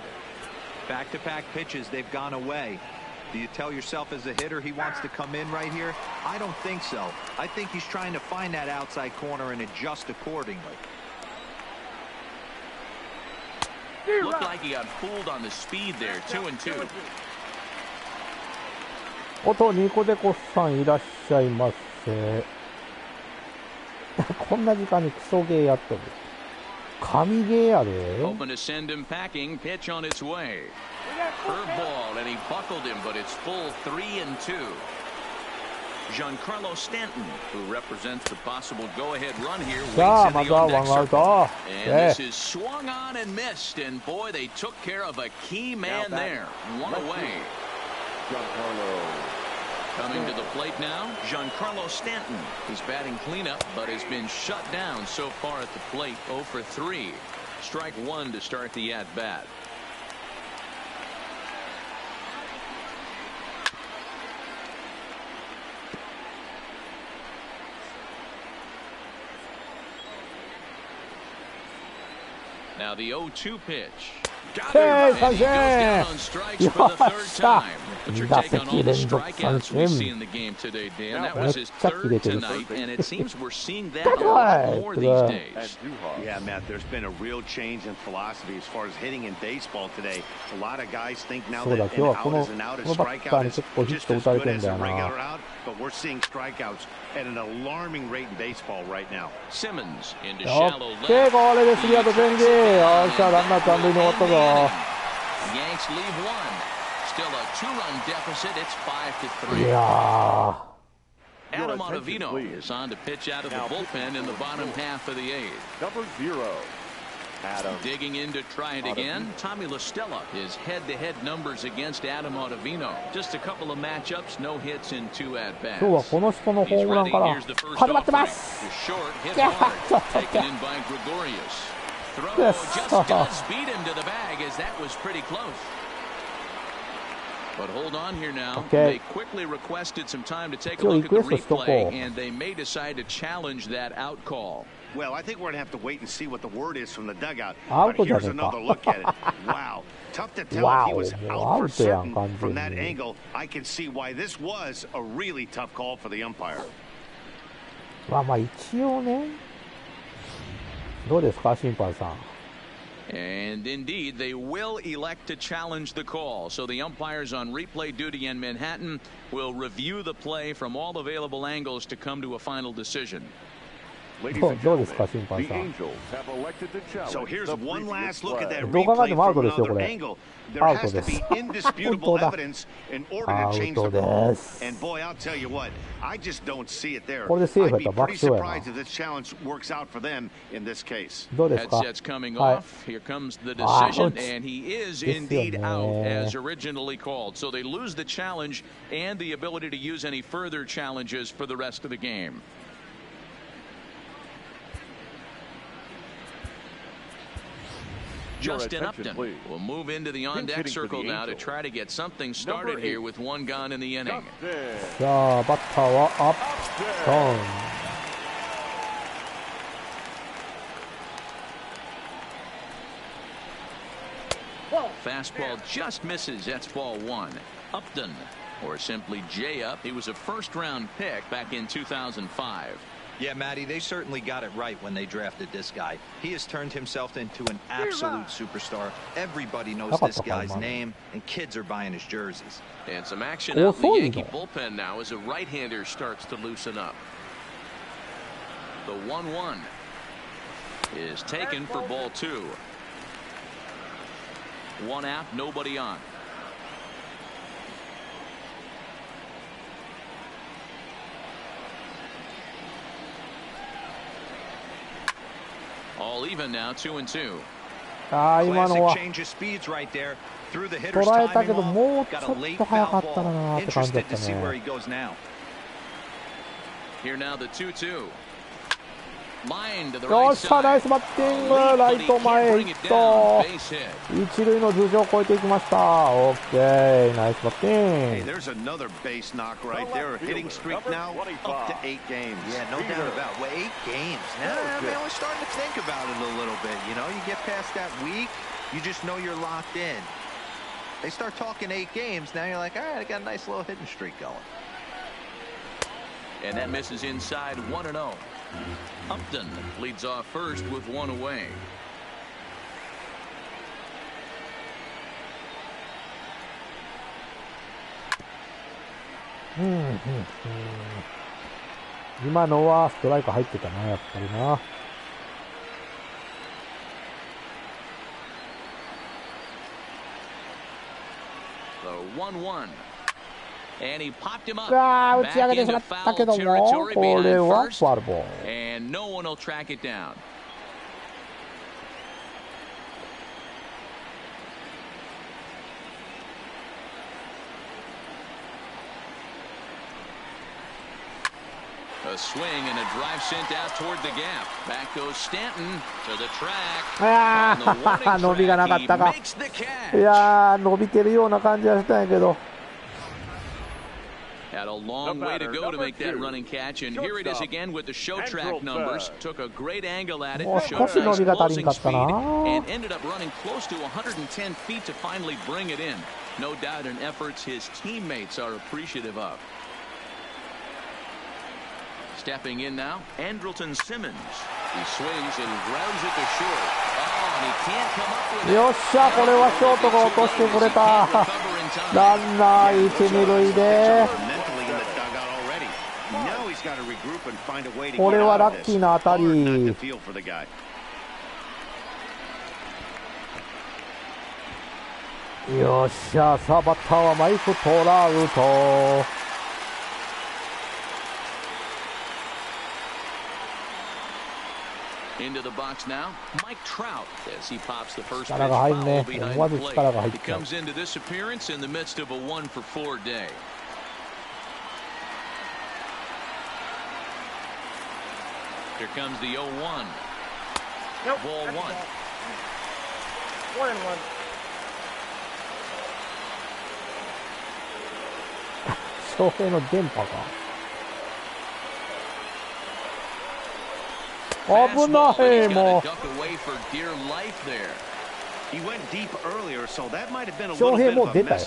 Back-to-back pitches, they've gone away. Do you tell yourself as a hitter he wants to come in right here? I don't think so. I think he's trying to find that outside corner and adjust accordingly. Looked like he got fooled on the speed there. 2-2. 音ニコデコさんいらっしゃいませこんな時間にクソゲーやっとる神ゲーやで Open to send him packing. Pitch on its way. Curveball, and he buckled him, but it's full 3-2. Giancarlo Stanton, who represents the possible go-ahead run here, waits さあ in ま the ずは on-deck ワンアウ circle. ト And this is swung on and missed, and boy, they took care of a key man there. 1 away. Giancarlo. Coming to the plate now, Giancarlo Stanton. He's batting cleanup, but has been shut down so far at the plate. 0 for 3. Strike 1 to start the at-bat. Now the 0-2 pitch. Got him, and he goes down on strikes for the 3rd time. What's your take on all the strikeouts we see in the game today, Dan? That was his 3rd tonight, and it seems we're seeing that a lot more these days. Yeah, Matt, there's been a real change in philosophy as far as hitting in baseball today. A lot of guys think now that an out is an out, a strikeout is just as good as a regular out, but we're seeing strikeouts at an alarming rate in baseball right now. Simmons into shallow left. オッケーこれで3アウトチェンジよっしゃランナー残塁に終わったぞ Yanks leave 1. still a 2-run deficit. It's 5-3. いや Adam Ottavino is on to pitch out of the bullpen in the bottom half of the 8th. Number 0. Adam. Digging in to try it again. Tommy La Stella, his head-to-head numbers against Adam Ottavino. Just a couple of matchups, no hits in 2 at-bats. 今日はこの人のホームランから始まってます。いや、ちょっと待って。Throw just does beat him to the bag as that was pretty close. But hold on here now. They quickly requested some time to take a look at the replay, and they may decide to challenge that out call. Well, I think we're going to have to wait and see what the word is from the dugout. But here's another look at it. Wow. Tough to tell if he was out for certain from that angle. I can see why this was a really tough call for the umpire. まあ一応ね。どうですか、審判さん。And indeed, they will elect to challenge the call. So the umpires on replay duty in Manhattan will review the play from all available angles to come to a final decision. Ladies and gentlemen, the Angels have elected to challenge. So here's one last look at that どう考えて replay もアウト from ですよ、こ another れ。 angle. There アウト has で to す。 be indisputable evidence in order to change the アウト call. です。 And boy, I'll tell you what, I just don't see it there. これでセーフや I'd った be ら爆 pretty 笑やな。 surprised if this challenge works out for them in this case. どうですか。 Headsets coming はい。 off. Here comes the decision, and he is indeed out as originally called. So they lose the challenge and the ability to use any further challenges for the rest of the game. Justin Upton will move into the on-deck circle now to try to get something started here with 1 gone in the inning. さあバッターはアップトン。 Fastball just misses. That's ball 1. Upton, or simply J Up. He was a first-round pick back in 2005. Yeah, Matty, they certainly got it right when they drafted this guy. He has turned himself into an absolute superstar. Everybody knows this guy's name, and kids are buying his jerseys. And some action out in the Yankee bullpen now as a right-hander starts to loosen up. The 1-1 is taken for ball 2. 1 out, nobody on. All even now, 2-2. ああ、今のは Classic change of speeds right there. Through the hitter's 捉えたけ timing ど off. もうちょ Got っ a と late 早 foul かったら ball. なーって感じだっ Interested た to see where ね。 he goes now. Here now the 2-2. Line to the よ right っしゃ、ナイス side. バッティング、ライト前へヒット。一塁の頭上を越えていきました。オッケー、ナイスバッティン Hey, グ。 there's another base knock right there. A hitting streak now up to 8 games. Yeah, no doubt about it. Well, 8 games. Now, man, we're starting to think about it a little bit. You know, you get past that week, you just know you're locked in. They start talking 8 games, now you're like, all right, I got a nice little hitting streak going. And that misses inside 1-0. Upton leads off first with 1 away. Hmm. 今のはストライク入ってたな、やっぱりな。The 1-1. And he popped him up. 打ち上げてしまったけども、これはファウルボール。 And no one will track it down. A swing and a drive sent out toward the gap. Back goes Stanton to the track. ああ、伸びがなかったか。いやー、伸びてるような感じはしたんやけど。 Had a long way to go to make that running catch, and here it is again with the show track numbers. Took a great angle at it, showed nice closing speed, and ended up running close to 110 feet to finally bring it in. No doubt in efforts his teammates are appreciative of. Stepping in now, Andrelton Simmons. He swings and grounds it to short. Oh, and he can't come up with it. よっしゃ、これはショートが落としてくれた。ランナー一二塁で。これはラッキーな当たり。よっしゃ、さあバッターはマイク・トラウト。Into the box now, Mike Trout as he pops the first pitch 力が入る foul ね。 behind 思わ the ず plate. 力が入っ He ちゃう。 comes into this appearance in the midst of a 1-for-4 day. Here comes the 0-1. Nope. Ball That's 1. 1-1. 翔平の電波か。危ないもう。翔平もう出たよ。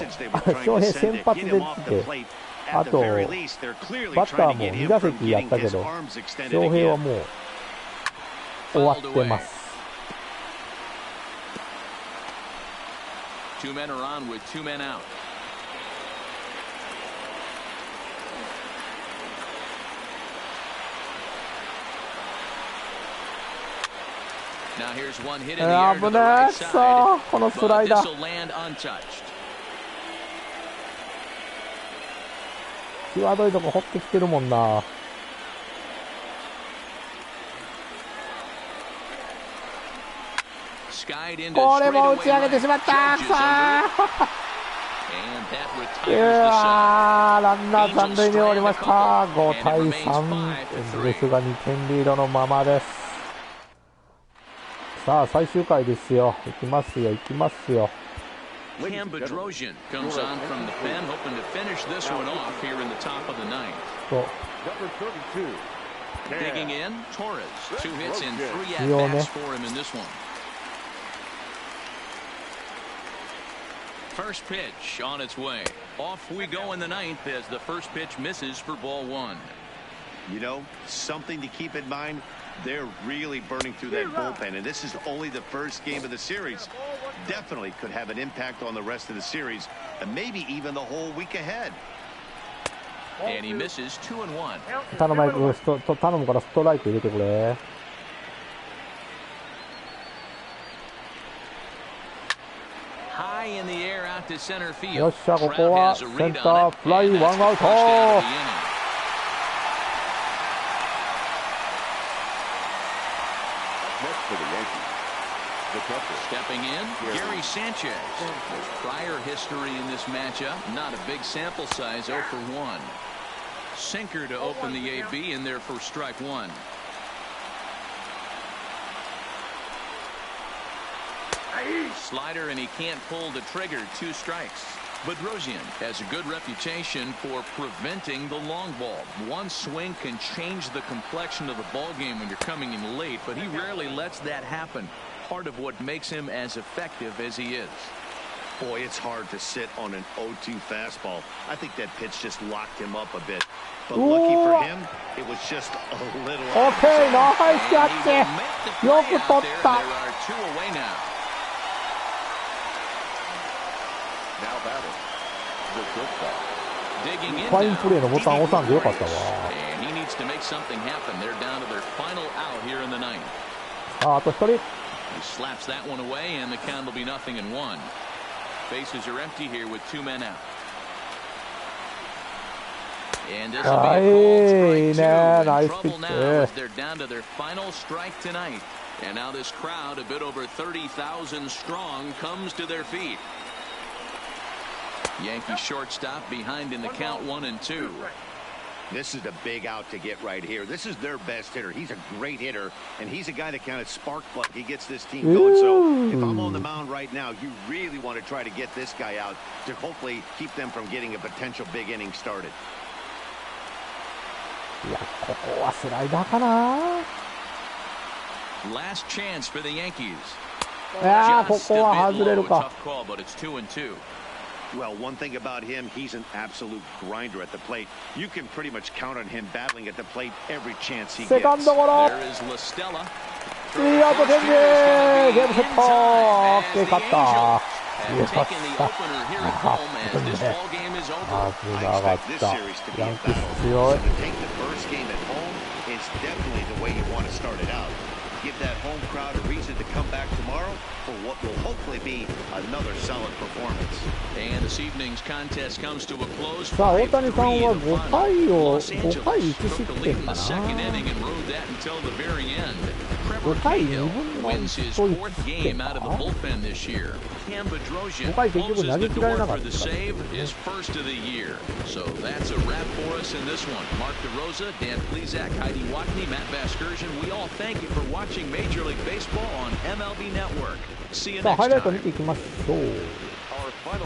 翔平先発で出て、あとバッターも2打席やったけど、翔平はもう終わってます。Two men are on with 2 men out. Now here's one hit in the air to the right side, but this will land untouched. 際どいとこ掘ってきてるもんな。これも打ち上げてしまった。さあいやー、ランナー3塁に終わりました。5対3、エンゼルスが2点リードのままです。さあ最終回ですよ。いきますよ、いきますよ。Cam Bedrosian comes on from the pen, hoping to finish this one off here in the top of the ninth. Number 32. Digging in, Torres. 2 hits and 3 at-bats for him in this one. First pitch on its way. Off we go in the ninth as the first pitch misses for ball 1. You know, something to keep in mind. They're really burning through that bullpen, and this is only the first game of the series. Definitely could have an impact on the rest of the series, and maybe even the whole week ahead. And he misses 2-1. 頼むからストライク入れてくれ。High in the air out to center field. よっしゃ、ここはセンターフライ、1アウト。Stepping in, Gary Sanchez. There's prior history in this matchup. Not a big sample size, 0 for 1. Sinker to open the AB in there for strike 1. Slider, and he can't pull the trigger. 2 strikes. Bedrosian has a good reputation for preventing the long ball. One swing can change the complexion of the ball game when you're coming in late, but he rarely lets that happen. Part of what makes him as effective as he is. Boy, it's hard to sit on an 0-2 fastball. I think that pitch just locked him up a bit. But lucky for him, it was just a little. Okay, nice catch. よく取った。 There are 2 away now. Now batting. The good ball. Digging in ファインプレーのボタン押さんでよかったわ。 and he needs to make something happen. They're down to their final out here in the ninth. あと1人。 He slaps that one away, and the count will be 0-1. Bases are empty here with 2 men out. And this will be a called strike 2. In trouble now as they're down to their final strike tonight. And now this crowd, a bit over 30,000 strong, comes to their feet. Yankee shortstop behind in the count 1-2. This is a big out to get right here. This is their best hitter. He's a great hitter, and he's a guy that kind of spark plug. He gets this team going. So if I'm on the mound right now, you really want to try to get this guy out to hopefully keep them from getting a potential big inning started. いや、ここはスライダーかな。 Last chance for the Yankees. いや、ここは外れるか。 Tough call, but it's 2-2. Well, one thing about him, he's an absolute grinder at the plate. You can pretty much count on him battling at the plate every chance he gets. セカンドゴロ。 There is La Stella. 3アウトチェンジ。ゲームセット。オッケー、勝った。よっしゃ。危なかった。ヤンキース強い。 It's definitely the way you want to start it out. Give that home crowd a reason to come back tomorrow, for what will hopefully be another solid performance. And this evening's contest comes to a close. さあ、大谷さんは5回を5回1失点かな。5回2分の1と1失点か。5回結局投げ切られなかったからね。So that's a wrap for us in this one. Mark DeRosa, Dan Plesac, Heidi Watney, Matt Vasgersian. We all thank you for watching Major League Baseball on MLB Network. See you さあ、 next ハイライト time. 見ていきましょう。今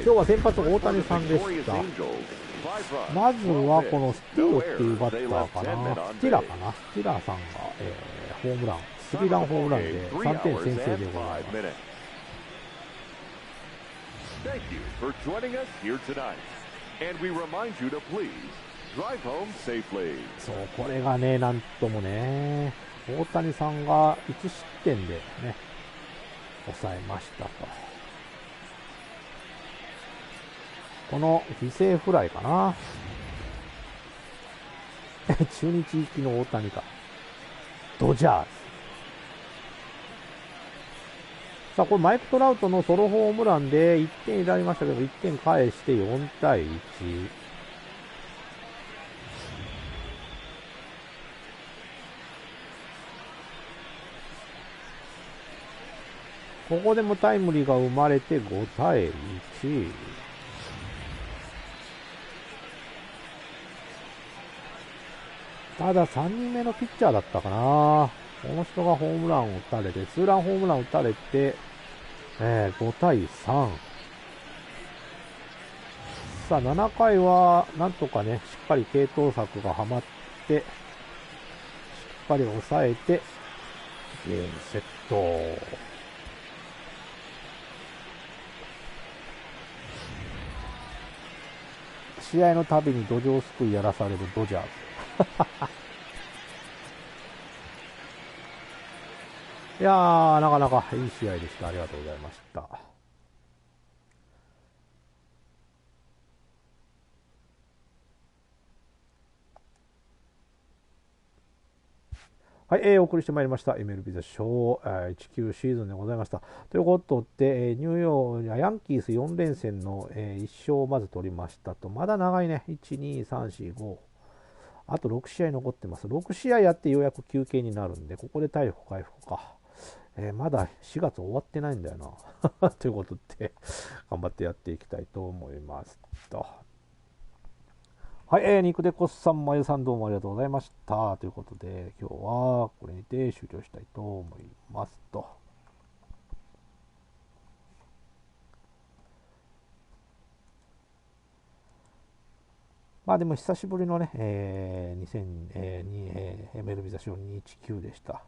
日は先発大谷さんでした。まずはこのスティールっていうバッターかな。スティラーかな。スティラーさんが、ホームラン、スリーランホームランで3点先制でございます。Thank you for joining us here tonight. And we remind you to please drive home safely. そう、これがね、なんともね、大谷さんが1失点でね、抑えましたと。この犠牲フライかな。中日行きの大谷か。ドジャース。さあ、これマイク・トラウトのソロホームランで1点になりましたけど、1点返して4対1。ここでもタイムリーが生まれて5対1。ただ3人目のピッチャーだったかな。この人がホームランを打たれて、ツーランホームランを打たれて、5対3。さあ、7回は、なんとかね、しっかり継投策がはまって、しっかり抑えて、ゲームセット。試合のたびに土壌すくいやらされるドジャース。いやー、なかなかいい試合でした。ありがとうございました。はい、お送りしてまいりました MLB ザショー19シーズンでございました。ということで、ニューヨークヤンキース4連戦の、1勝をまず取りましたと。まだ長いね。1、2、3、4、5。あと6試合残ってます。6試合やってようやく休憩になるんで、ここで体力回復か。まだ4月終わってないんだよな。ということで、頑張ってやっていきたいと思いますと。はい、肉でこっさん、まゆさんどうもありがとうございました。ということで、今日はこれにて終了したいと思いますと。まあでも久しぶりのね、MLB ザショー219でした。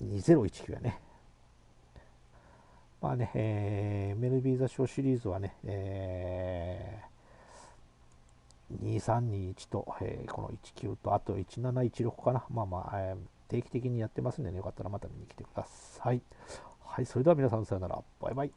2019やね。まあね、MLB ザショーシリーズはね、2321と、この19とあと1716かな。まあまあ、定期的にやってますんでね、よかったらまた見に来てください。はい、それでは皆さんさよなら。バイバイ。